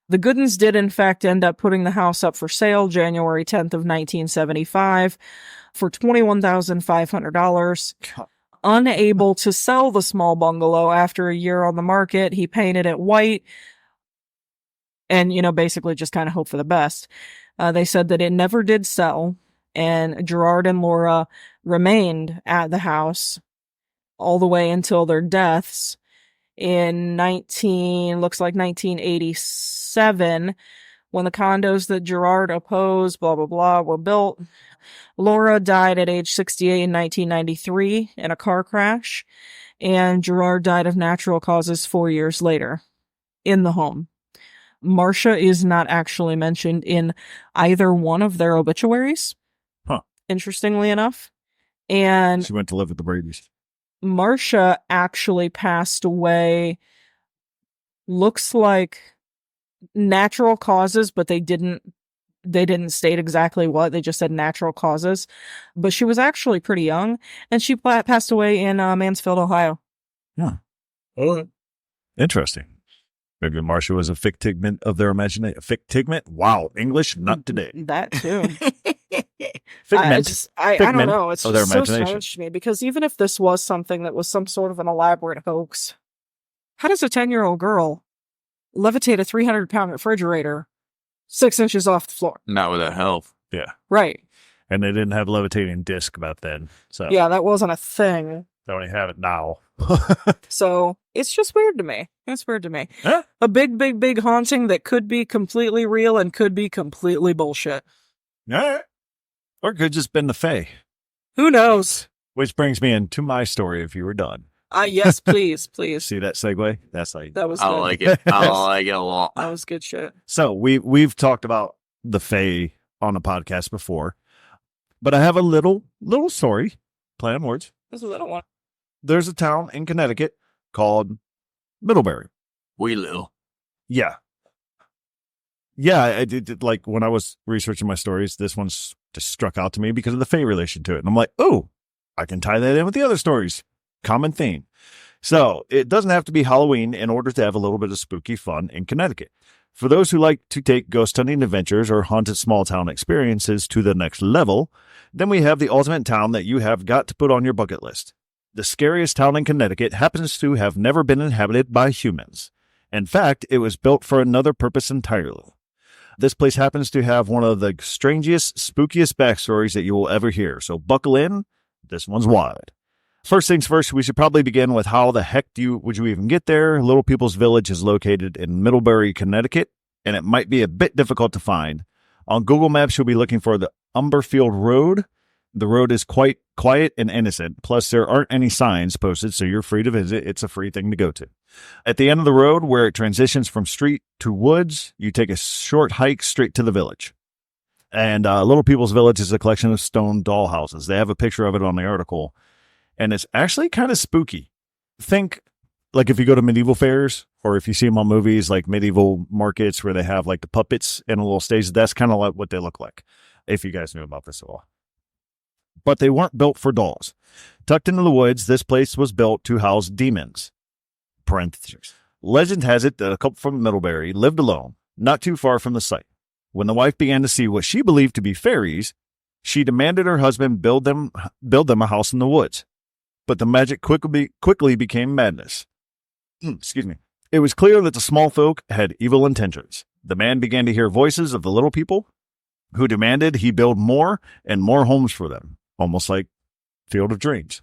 Speaker 2: The Goodens did, in fact, end up putting the house up for sale January 10th of 1975 for $21,500. Unable to sell the small bungalow after a year on the market, he painted it white and, basically just kind of hope for the best. They said that it never did sell, and Gerard and Laura remained at the house all the way until their deaths in 1987, when the condos that Gerard opposed, blah, blah, blah, were built. Laura died at age 68 in 1993 in a car crash, and Gerard died of natural causes 4 years later in the home. Marcia is not actually mentioned in either one of their obituaries, interestingly enough. And
Speaker 1: she went to live with the Bradys.
Speaker 2: Marcia actually passed away, looks like natural causes, but they didn't state exactly what. They just said natural causes. But she was actually pretty young, and she passed away in Mansfield, Ohio.
Speaker 1: Yeah. Oh, interesting. Maybe Marcia was a figment of their imagination. Figment? Wow. English? Not today.
Speaker 2: That too.
Speaker 1: Figment.
Speaker 2: I don't know. It's
Speaker 1: of their
Speaker 2: just so
Speaker 1: imagination.
Speaker 2: strange to me, because even if this was something that was some sort of an elaborate hoax, how does a 10-year-old girl levitate a 300-pound refrigerator 6 inches off the floor?
Speaker 3: Not without help.
Speaker 1: Yeah.
Speaker 2: Right.
Speaker 1: And they didn't have levitating disc back then. So
Speaker 2: Yeah, that wasn't a thing.
Speaker 1: they only have it now.
Speaker 2: So it's just weird to me. It's weird to me.
Speaker 1: Huh?
Speaker 2: A big, big, big haunting that could be completely real and could be completely bullshit.
Speaker 1: Yeah. Or it could have just been the Fae.
Speaker 2: Who knows?
Speaker 1: Which brings me into my story if you were done.
Speaker 2: Yes, please, please.
Speaker 1: See that segue? That's like
Speaker 2: That was
Speaker 3: I
Speaker 2: good.
Speaker 3: like it. I like it a lot.
Speaker 2: That was good shit.
Speaker 1: So we've talked about the Fae on a podcast before, but I have a little story. Play on words.
Speaker 2: This is a little one.
Speaker 1: There's a town in Connecticut called Middlebury.
Speaker 3: We little.
Speaker 1: Yeah. Yeah, I did, like when I was researching my stories, this one's just struck out to me because of the Fae relation to it. And I'm like, oh, I can tie that in with the other stories. Common theme. So it doesn't have to be Halloween in order to have a little bit of spooky fun in Connecticut. For those who like to take ghost hunting adventures or haunted small town experiences to the next level, then we have the ultimate town that you have got to put on your bucket list. The scariest town in Connecticut happens to have never been inhabited by humans. In fact, it was built for another purpose entirely. This place happens to have one of the strangest, spookiest backstories that you will ever hear, so buckle in. This one's wild. First things first, we should probably begin with how the heck would you even get there? Little People's Village is located in Middlebury, Connecticut, and it might be a bit difficult to find. On Google Maps, you'll be looking for the Umberfield Road. The road is quite quiet and innocent, plus there aren't any signs posted, so you're free to visit. It's a free thing to go to. At the end of the road, where it transitions from street to woods, you take a short hike straight to the village. And Little People's Village is a collection of stone doll houses. They have a picture of it on the article, and it's actually kind of spooky. Think like if you go to medieval fairs, or if you see them on movies, like medieval markets where they have like the puppets in a little stage, that's kind of like what they look like, if you guys knew about this at all. But they weren't built for dolls. Tucked into the woods, this place was built to house demons. Parentheses. Legend has it that a couple from Middlebury lived alone, not too far from the site. When the wife began to see what she believed to be fairies, she demanded her husband build them a house in the woods. But the magic quickly became madness. Excuse me. It was clear that the small folk had evil intentions. The man began to hear voices of the little people who demanded he build more and more homes for them, almost like Field of Dreams.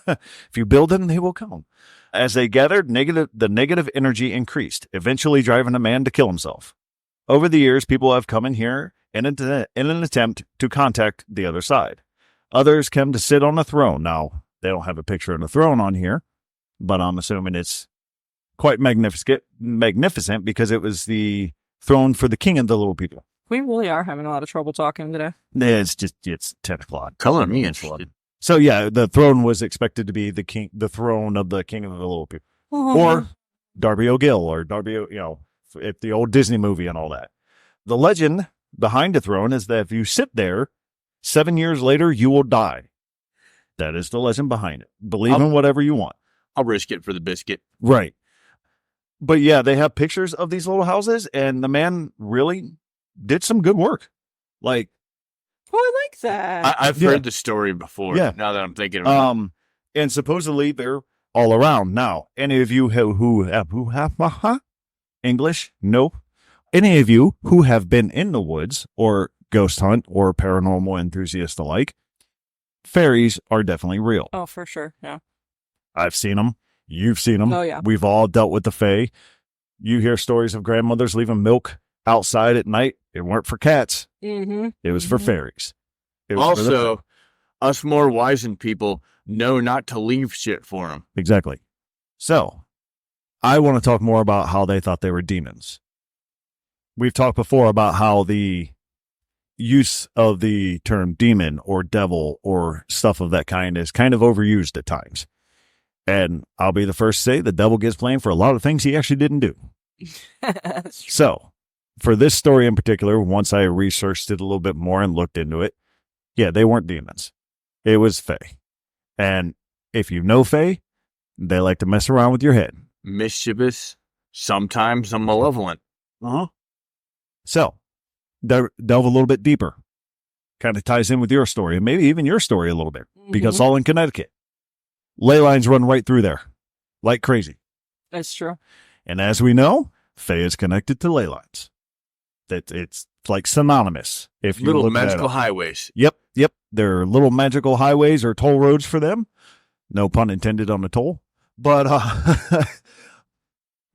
Speaker 1: If you build them, they will come. As they gathered, the negative energy increased, eventually driving the man to kill himself. Over the years, people have come in here in an attempt to contact the other side. Others come to sit on a throne. Now, they don't have a picture of a throne on here, but I'm assuming it's quite magnificent because it was the throne for the king of the little people.
Speaker 2: We really are having a lot of trouble talking today.
Speaker 1: It's 10 o'clock.
Speaker 3: Color me interested.
Speaker 1: So yeah, the throne was expected to be the throne of the king of the little people. Or Darby O'Gill, or Darby, if the old Disney movie and all that. The legend behind the throne is that if you sit there, 7 years later, you will die. That is the legend behind it. Believe in whatever you want.
Speaker 3: I'll risk it for the biscuit.
Speaker 1: Right. But yeah, they have pictures of these little houses, and the man really did some good work. Like,
Speaker 2: oh, I like that.
Speaker 3: I've heard the story before. Yeah. Now that I'm thinking about it.
Speaker 1: And supposedly they're all around. Now, any of you who have English? Nope. Any of you who have been in the woods or ghost hunt or paranormal enthusiasts alike, fairies are definitely real.
Speaker 2: Oh, for sure. Yeah.
Speaker 1: I've seen them. You've seen them.
Speaker 2: Oh, yeah.
Speaker 1: We've all dealt with the fae. You hear stories of grandmothers leaving milk outside at night. It weren't for cats.
Speaker 2: Mm-hmm.
Speaker 1: It was for fairies. It was
Speaker 3: also, us more wizened people know not to leave shit for them.
Speaker 1: Exactly. So, I want to talk more about how they thought they were demons. We've talked before about how the use of the term demon or devil or stuff of that kind is kind of overused at times. And I'll be the first to say the devil gets blamed for a lot of things he actually didn't do. So, for this story in particular, once I researched it a little bit more and looked into it, yeah, they weren't demons. It was fae. And if you know fae, they like to mess around with your head.
Speaker 3: Mischievous, sometimes malevolent.
Speaker 1: Uh-huh. So, delve a little bit deeper. Kind of ties in with your story, and maybe even your story a little bit, because it's all in Connecticut. Ley lines run right through there, like crazy.
Speaker 2: That's true.
Speaker 1: And as we know, fae is connected to ley lines. It's like synonymous. If you
Speaker 3: little magical highways.
Speaker 1: Yep. They're little magical highways or toll roads for them. No pun intended on the toll. But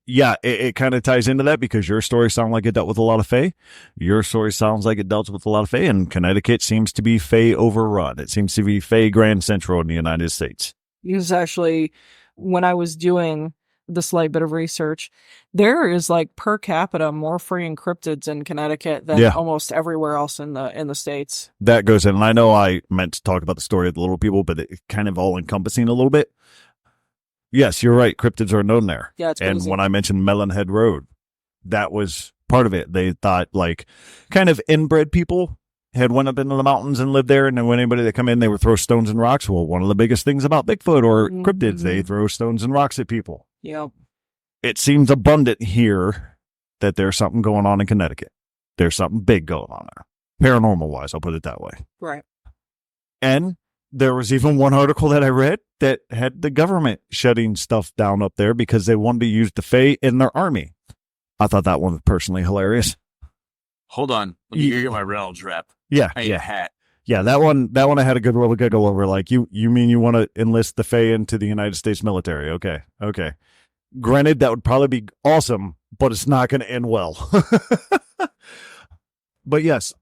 Speaker 1: yeah, it kind of ties into that because your story sounds like it dealt with a lot of fae. Your story sounds like it dealt with a lot of fae, and Connecticut seems to be fae overrun. It seems to be fae Grand Central in the United States.
Speaker 2: It was actually, when I was doing the slight bit of research, there is like per capita more freeing cryptids in Connecticut than almost everywhere else in the States. That
Speaker 1: goes in, and I know I meant to talk about the story of the little people, but it's kind of all encompassing a little bit. Yes, you're right. Cryptids are known there.
Speaker 2: Yeah, it's
Speaker 1: and
Speaker 2: crazy.
Speaker 1: When I mentioned Melonhead Road, that was part of it. They thought like kind of inbred people had went up into the mountains and lived there, and then when anybody that come in, they would throw stones and rocks. Well, one of the biggest things about Bigfoot or cryptids, they throw stones and rocks at people.
Speaker 2: Yep.
Speaker 1: It seems abundant here that there's something going on in Connecticut. There's something big going on there. Paranormal-wise, I'll put it that way.
Speaker 2: Right.
Speaker 1: And there was even one article that I read that had the government shutting stuff down up there because they wanted to use the fae in their army. I thought that one was personally hilarious.
Speaker 3: Hold on. Let me get my Reynolds wrap.
Speaker 1: Yeah.
Speaker 3: I need a hat.
Speaker 1: Yeah, that one I had a good little giggle over. Like, you mean you want to enlist the fae into the United States military? Okay. Granted, that would probably be awesome, but it's not going to end well. But yes,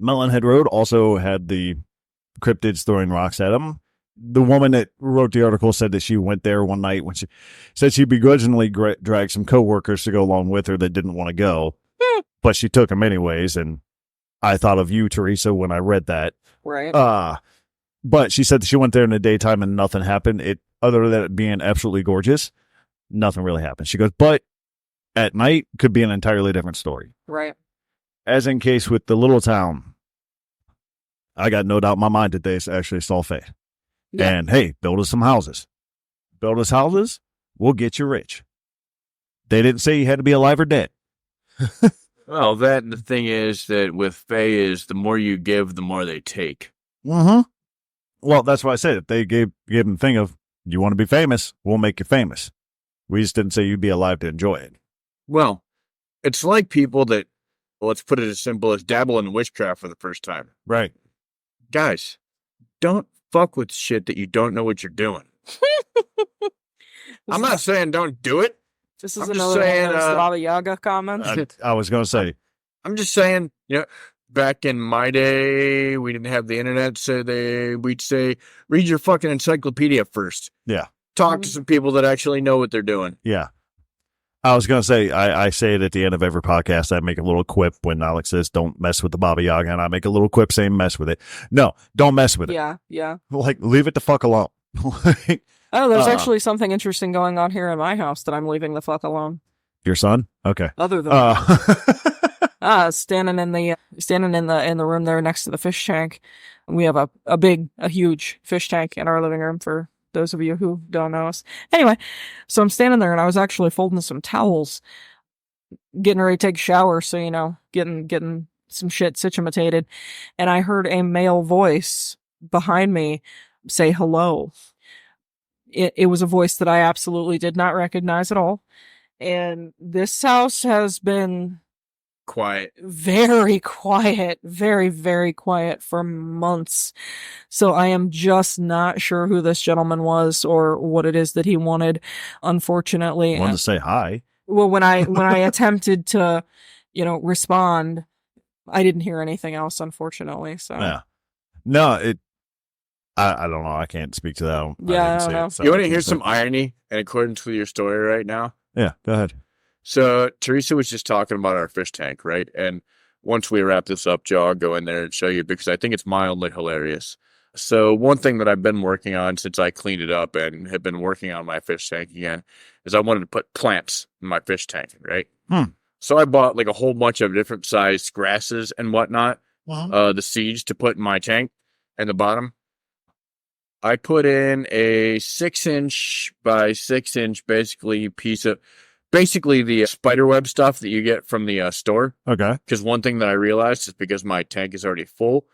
Speaker 1: Melonhead Road also had the cryptids throwing rocks at them. the woman that wrote the article said that she went there one night when she said she begrudgingly dragged some coworkers to go along with her that didn't want to go, but she took them anyways. And I thought of you, Teresa, when I read that.
Speaker 2: Right.
Speaker 1: But she said that she went there in the daytime and nothing happened. Other than it being absolutely gorgeous, nothing really happened. She goes, but at night could be an entirely different story.
Speaker 2: Right.
Speaker 1: As in case with the little town, I got no doubt in my mind that they actually saw Faye. Yeah. And hey, build us some houses. Build us houses, we'll get you rich. They didn't say you had to be alive or dead.
Speaker 3: Well, the thing is that with Faye is the more you give, the more they take.
Speaker 1: Mm-hmm. Well, that's why I said it. They gave them the thing of, you want to be famous, we'll make you famous. We just didn't say you'd be alive to enjoy it.
Speaker 3: Well, it's like people that, let's put it as simple as dabble in witchcraft for the first time.
Speaker 1: Right.
Speaker 3: Guys, don't fuck with shit that you don't know what you're doing. I'm not saying don't do it.
Speaker 2: This is another one of those Baba Yaga comments.
Speaker 1: I was going to say.
Speaker 3: I'm just saying, back in my day, we didn't have the internet, so we'd say, read your fucking encyclopedia first.
Speaker 1: Yeah.
Speaker 3: Talk to some people that actually know what they're doing.
Speaker 1: Yeah. I was going to say, I say it at the end of every podcast. I make a little quip when Alex says, don't mess with the Baba Yaga, and I make a little quip saying, mess with it. No, don't mess with it.
Speaker 2: Yeah.
Speaker 1: Like, leave it the fuck alone.
Speaker 2: There's actually something interesting going on here in my house that I'm leaving the fuck alone.
Speaker 1: Your son? Okay.
Speaker 2: Other than standing in the room there next to the fish tank. We have a huge fish tank in our living room for those of you who don't know us. Anyway, so I'm standing there and I was actually folding some towels, getting ready to take a shower. So, getting some shit situated. And I heard a male voice behind me say hello. It was a voice that I absolutely did not recognize at all. And this house has been
Speaker 3: quiet,
Speaker 2: very quiet, very, very quiet for months. So I am just not sure who this gentleman was or what it is that he wanted. Unfortunately,
Speaker 1: wanted to say hi.
Speaker 2: Well, when I attempted to, respond, I didn't hear anything else. Unfortunately, so
Speaker 1: yeah, no, I don't know. I can't speak to that.
Speaker 2: Yeah, I don't know.
Speaker 3: You want to hear some irony in accordance with your story right now?
Speaker 1: Yeah, go ahead.
Speaker 3: So Teresa was just talking about our fish tank, right? And once we wrap this up, Joe, I'll go in there and show you because I think it's mildly hilarious. So one thing that I've been working on since I cleaned it up and have been working on my fish tank again is I wanted to put plants in my fish tank, right? So I bought like a whole bunch of different sized grasses and whatnot, the seeds to put in my tank and the bottom. I put in a 6-inch by 6-inch basically piece of the spiderweb stuff that you get from the store.
Speaker 1: Okay.
Speaker 3: Because one thing that I realized is because my tank is already full,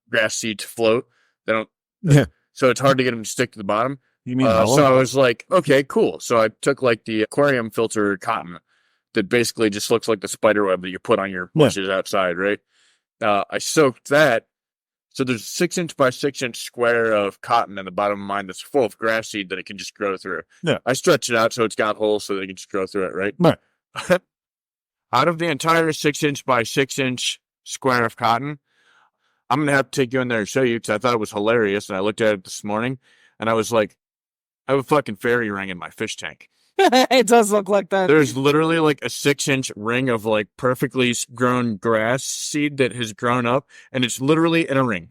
Speaker 3: grass seeds float. They don't.
Speaker 1: Yeah.
Speaker 3: So it's hard to get them to stick to the bottom.
Speaker 1: You mean
Speaker 3: so I was like, okay, cool. So I took like the aquarium filter cotton that basically just looks like the spiderweb that you put on your bushes outside, right? I soaked that. So there's a 6-inch by 6-inch square of cotton in the bottom of mine that's full of grass seed that it can just grow through.
Speaker 1: Yeah. I
Speaker 3: stretch it out so it's got holes so they can just grow through it, right?
Speaker 1: Right.
Speaker 3: Out of the entire 6-inch by 6-inch square of cotton, I'm going to have to take you in there and show you because I thought it was hilarious. And I looked at it this morning and I was like, I have a fucking fairy ring in my fish tank.
Speaker 2: It does look like that.
Speaker 3: There's literally like a 6-inch ring of like perfectly grown grass seed that has grown up, and it's literally in a ring.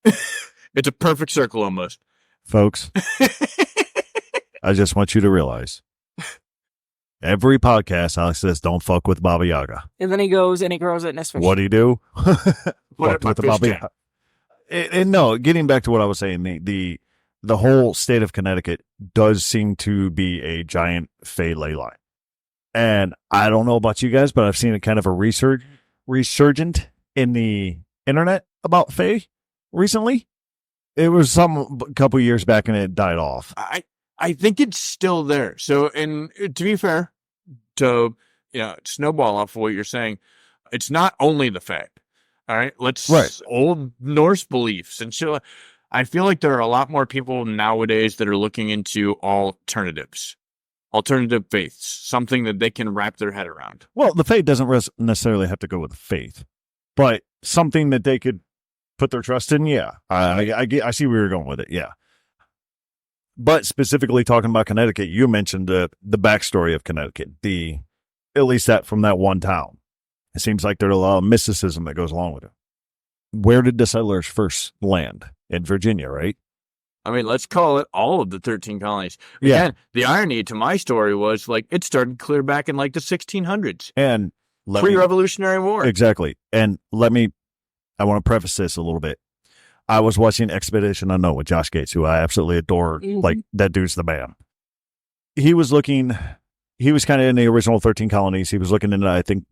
Speaker 3: It's a perfect circle almost.
Speaker 1: Folks, I just want you to realize every podcast Alex says, don't fuck with Baba Yaga.
Speaker 2: And then he goes and he grows it in his fish.
Speaker 1: What do you do?
Speaker 3: Fuck with the Baba Yaga.
Speaker 1: And no, getting back to what I was saying, the whole state of Connecticut does seem to be a giant Fae ley line. And I don't know about you guys, but I've seen a kind of a resurgent in the internet about Fae recently. It was a couple years back and it died off.
Speaker 3: I think it's still there. So, and to be fair, to snowball off of what you're saying, it's not only the Fae. All right, old Norse beliefs and shit. I feel like there are a lot more people nowadays that are looking into alternative faiths, something that they can wrap their head around.
Speaker 1: Well, the faith doesn't necessarily have to go with faith, but something that they could put their trust in. Yeah, I see where you're going with it. Yeah, But specifically talking about Connecticut, you mentioned the backstory of Connecticut, at least that from that one town. It seems like there's a lot of mysticism that goes along with it. Where did the settlers first land? In Virginia, right?
Speaker 3: I mean, let's call it all of the 13 colonies.
Speaker 1: Yeah.
Speaker 3: Again, the irony to my story was like it started clear back in like the 1600s,
Speaker 1: And
Speaker 3: pre-Revolutionary War.
Speaker 1: Exactly. And I want to preface this a little bit. I was watching Expedition Unknown with Josh Gates, who I absolutely adore.
Speaker 2: Mhm.
Speaker 1: Like, that dude's the man. He was kind of in the original 13 colonies. He was looking into, I think,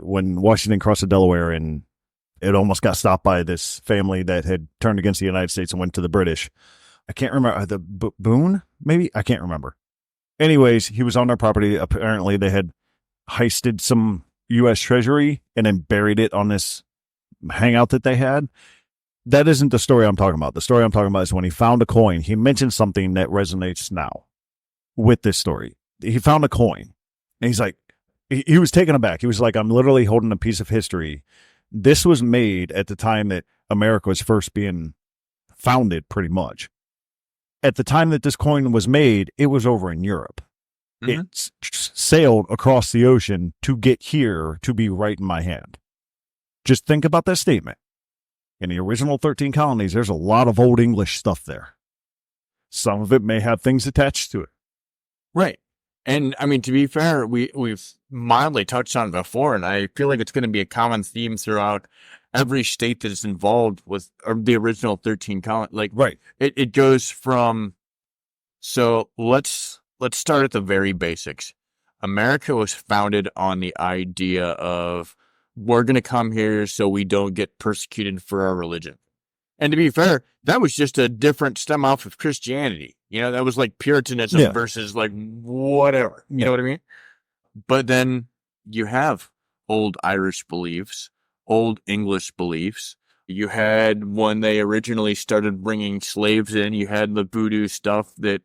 Speaker 1: when Washington crossed the Delaware, and it almost got stopped by this family that had turned against the United States and went to the British. I can't remember. The Boone, maybe? I can't remember. Anyways, he was on their property. Apparently, they had heisted some U.S. Treasury and then buried it on this hangout that they had. That isn't the story I'm talking about. The story I'm talking about is when he found a coin. He mentioned something that resonates now with this story. He found a coin, and he's like, he was taken aback. He was like, I'm literally holding a piece of history. This was made at the time that America was first being founded, pretty much. At the time that this coin was made, it was over in Europe.
Speaker 3: Mhm.
Speaker 1: It sailed across the ocean to get here to be right in my hand. Just think about that statement. In the original 13 colonies, there's a lot of Old English stuff there. Some of it may have things attached to it.
Speaker 3: Right. And I mean, to be fair, we've mildly touched on it before, and I feel like it's going to be a common theme throughout every state that is involved with the original 13 colonies. Like,
Speaker 1: Right.
Speaker 3: it goes from, so let's start at the very basics. America was founded on the idea of we're going to come here so we don't get persecuted for our religion. And to be fair, that was just a different stem off of Christianity. You know, that was like Puritanism
Speaker 1: Yeah.
Speaker 3: versus like whatever. You
Speaker 1: Yeah.
Speaker 3: know what I mean? But then you have old Irish beliefs, old English beliefs. You had when they originally started bringing slaves in, you had the voodoo stuff that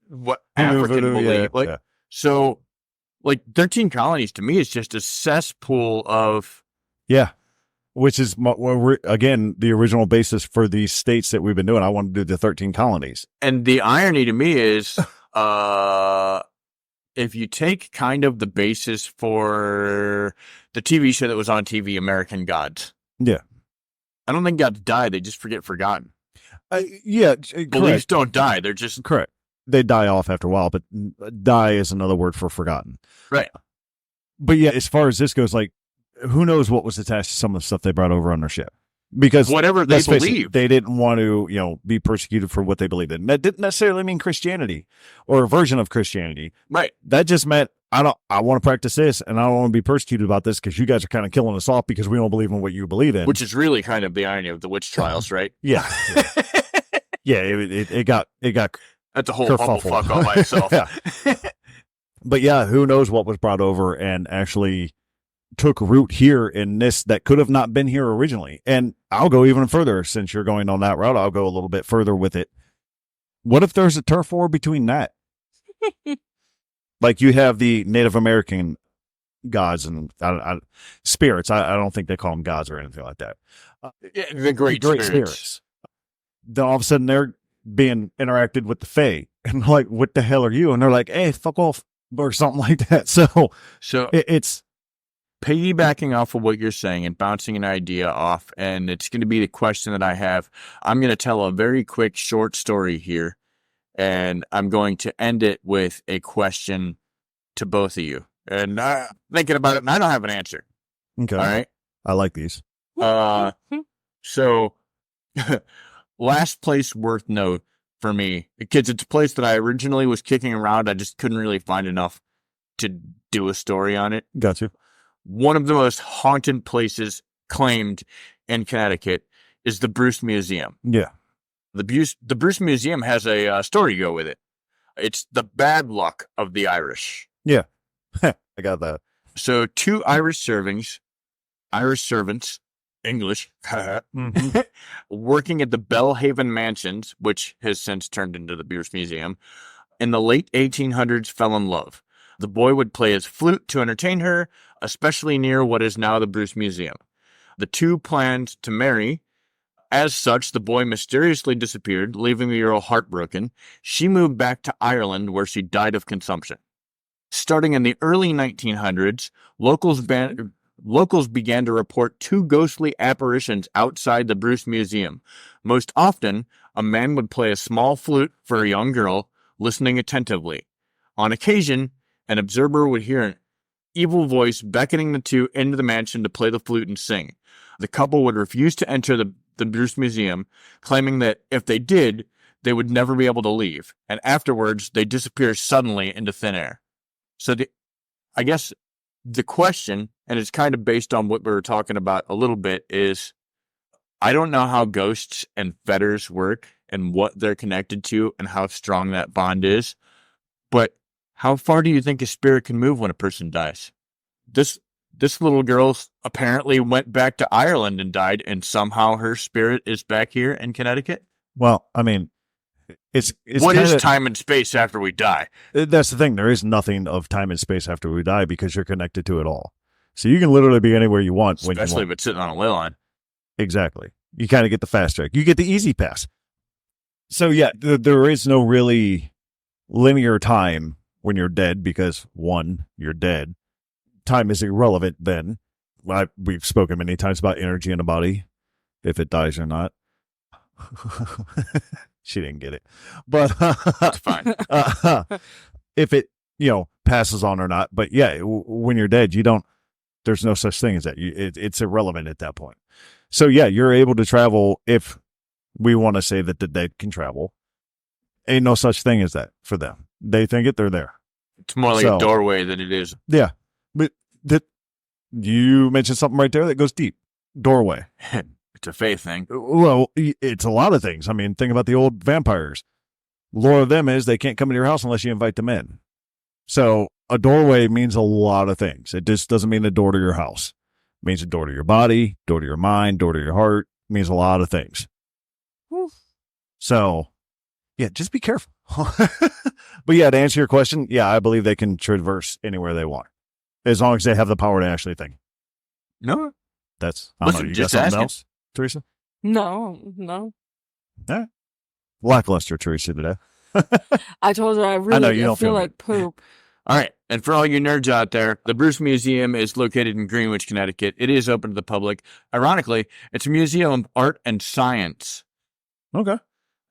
Speaker 3: what African
Speaker 1: Voodoo,
Speaker 3: belief.
Speaker 1: yeah,
Speaker 3: Like,
Speaker 1: yeah.
Speaker 3: so like 13 colonies to me is just a cesspool of
Speaker 1: Yeah. Which is, again, the original basis for these states that we've been doing. I want to do the 13 colonies.
Speaker 3: and the irony to me is if you take kind of the basis for the TV show that was on TV, American Gods.
Speaker 1: Yeah.
Speaker 3: I don't think gods die, they just forget forgotten.
Speaker 1: Yeah.
Speaker 3: Beliefs
Speaker 1: Correct.
Speaker 3: don't die, they're just
Speaker 1: Correct. They die off after a while, but die is another word for forgotten.
Speaker 3: right.
Speaker 1: But yeah, as far as this goes, like, who knows what was attached to some of the stuff they brought over on their ship? Because
Speaker 3: Whatever they
Speaker 1: let's face it,
Speaker 3: believe.
Speaker 1: they didn't want to, be persecuted for what they believed in. That didn't necessarily mean Christianity or a version of Christianity.
Speaker 3: Right.
Speaker 1: That just meant I want to practice this, and I don't want to be persecuted about this because you guys are kind of killing us off because we don't believe in what you believe in.
Speaker 3: Which is really kind of the irony of the witch trials, right?
Speaker 1: Yeah. Yeah. It got
Speaker 3: That's a whole bubble
Speaker 1: kerfuffle.
Speaker 3: fuck all by itself.
Speaker 1: Yeah. But yeah, who knows what was brought over and actually took root here in this that could have not been here originally. And I'll go even further since you're going on that route. I'll go a little bit further with it. What if there's a turf war between that? Like you have the Native American gods and spirits. I don't think they call them gods or anything like that.
Speaker 3: Yeah, the great spirits.
Speaker 1: Then all of a sudden they're being interacted with the Fae. And like, what the hell are you? And they're like, hey, fuck off. Or something like that. So it's
Speaker 3: piggybacking off of what you're saying and bouncing an idea off, and it's going to be the question that I have. I'm going to tell a very quick short story here, and I'm going to end it with a question to both of you. And thinking about it, and I don't have an answer.
Speaker 1: okay.
Speaker 3: All right.
Speaker 1: I like these.
Speaker 3: So last place worth note for me, kids, it's a place that I originally was kicking around. I just couldn't really find enough to do a story on it.
Speaker 1: Got you.
Speaker 3: One of the most haunted places claimed in Connecticut is the Bruce Museum.
Speaker 1: Yeah.
Speaker 3: The Bruce Museum has a story to go with it. It's the bad luck of the Irish.
Speaker 1: Yeah. I got that.
Speaker 3: So 2 Irish servants, English, working at the Belhaven Mansions, which has since turned into the Bruce Museum, in the late 1800s fell in love. The boy would play his flute to entertain her, especially near what is now the Bruce Museum. The two planned to marry As such, the boy mysteriously disappeared, leaving the girl heartbroken. She moved back to Ireland, where she died of consumption. Starting in the early 1900s, locals began to report 2 ghostly apparitions outside the Bruce Museum. Most often, a man would play a small flute for a young girl, listening attentively. On occasion, an observer would hear an evil voice beckoning the two into the mansion to play the flute and sing. The couple would refuse to enter the Bruce Museum, claiming that if they did, they would never be able to leave, and afterwards, they disappear suddenly into thin air. So I guess the question, and it's kind of based on what we were talking about a little bit, is I don't know how ghosts and fetters work and what they're connected to and how strong that bond is, but how far do you think a spirit can move when a person dies? This little girl apparently went back to Ireland and died, and somehow her spirit is back here in Connecticut.
Speaker 1: Well, I mean, it's
Speaker 3: what is time and space after we die?
Speaker 1: That's the thing. There is nothing of time and space after we die because you're connected to it all. So you can literally be anywhere you want.
Speaker 3: Especially if it's sitting on a ley line.
Speaker 1: Exactly. You kind of get the fast track. You get the easy pass. So yeah, there is no really linear time when you're dead because, one, you're dead. Time is irrelevant then. We've spoken many times about energy in a body, if it dies or not. She didn't get it, but
Speaker 3: that's fine.
Speaker 1: If it, passes on or not. But yeah, when you're dead, there's no such thing as that. It's irrelevant at that point. So yeah, you're able to travel if we want to say that the dead can travel. Ain't no such thing as that for them. They think it, they're there.
Speaker 3: It's more like a doorway than it is.
Speaker 1: Yeah. But you mentioned something right there that goes deep. Doorway.
Speaker 3: It's a faith thing.
Speaker 1: Well, it's a lot of things. I mean, think about the old vampires. Lore of them is they can't come into your house unless you invite them in. So a doorway means a lot of things. It just doesn't mean a door to your house. It means a door to your body, door to your mind, door to your heart. It means a lot of things. So, yeah, just be careful. But yeah, to answer your question, yeah, I believe they can traverse anywhere they want. As long as they have the power to actually think.
Speaker 3: No.
Speaker 1: That's, I don't know, you got something else, Teresa?
Speaker 2: No.
Speaker 1: Yeah. Lackluster, Teresa, today.
Speaker 2: I told her I really feel like poop.
Speaker 3: All right. And for all you nerds out there, the Bruce Museum is located in Greenwich, Connecticut. It is open to the public. Ironically, it's a museum of art and science.
Speaker 1: Okay.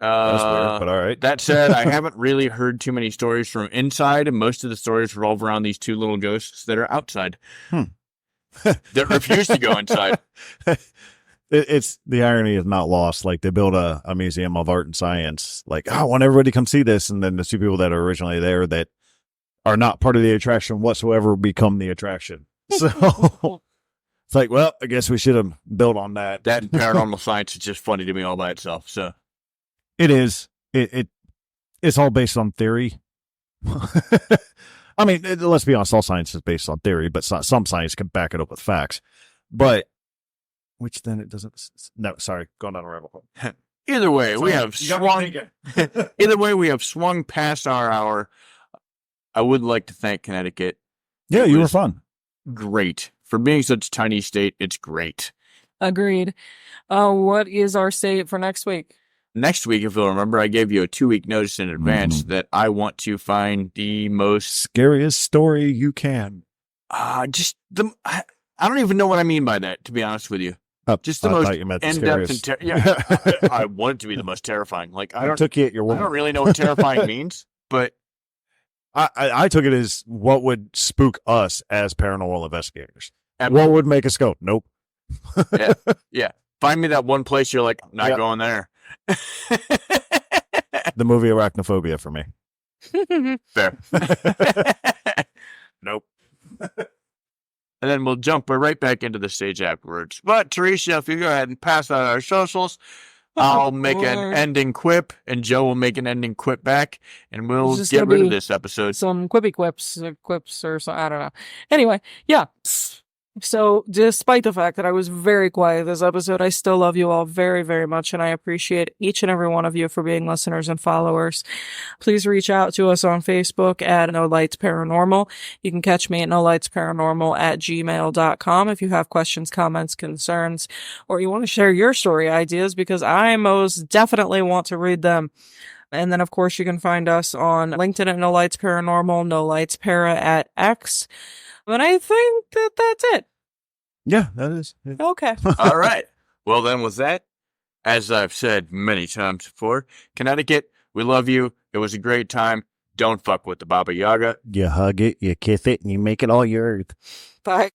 Speaker 1: That's weird, but all right.
Speaker 3: That said, I haven't really heard too many stories from inside, and most of the stories revolve around these 2 little ghosts that are outside. That refuse to go inside.
Speaker 1: It's the irony is not lost. Like they build a museum of art and science. Like, I want everybody to come see this. And then the 2 people that are originally there that are not part of the attraction whatsoever become the attraction. So it's like, well, I guess we should have built on that.
Speaker 3: That paranormal science is just funny to me all by itself. So
Speaker 1: it is. It's all based on theory. I mean, let's be honest, all science is based on theory, but some science can back it up with facts. But which then it doesn't. No, sorry, going down a rabbit hole.
Speaker 3: Either way, we have swung. Either way, we have swung past our hour. I would like to thank Connecticut.
Speaker 1: Yeah, you were fun.
Speaker 3: Great for being such a tiny state. It's great.
Speaker 2: Agreed. What is our state for next week?
Speaker 3: Next week, if you'll remember, I gave you a 2-week notice in advance that I want to find the most
Speaker 1: scariest story you can.
Speaker 3: I don't even know what I mean by that, to be honest with you. Just the most in-depth and I want it to be the most terrifying. Like I
Speaker 1: took you at your word.
Speaker 3: I don't really know what terrifying means, but
Speaker 1: I took it as what would spook us as paranormal investigators.
Speaker 3: Absolutely.
Speaker 1: What would make us go, nope.
Speaker 3: Yeah. Find me that one place you're like, I'm not going there.
Speaker 1: The movie Arachnophobia for me.
Speaker 3: Fair.
Speaker 1: Nope.
Speaker 3: And then we'll jump right back into the stage afterwards. But Teresa, if you go ahead and pass out our socials, I'll make an ending quip, and Joe will make an ending quip back, and we'll get rid of this episode.
Speaker 2: Some quippy quips or something. I don't know. Anyway, yeah. So, despite the fact that I was very quiet this episode, I still love you all very, very much, and I appreciate each and every one of you for being listeners and followers. Please reach out to us on Facebook at No Lights Paranormal. You can catch me at nolightsparanormal@gmail.com if you have questions, comments, concerns, or you want to share your story ideas, because I most definitely want to read them. And then, of course, you can find us on LinkedIn at No Lights Paranormal, No Lights Para at X. But I think that's it.
Speaker 1: Yeah, that is. Yeah.
Speaker 2: Okay.
Speaker 3: All right. Well, then with that, as I've said many times before, Connecticut, we love you. It was a great time. Don't fuck with the Baba Yaga.
Speaker 1: You hug it, you kiss it, and you make it all yours.
Speaker 2: Bye.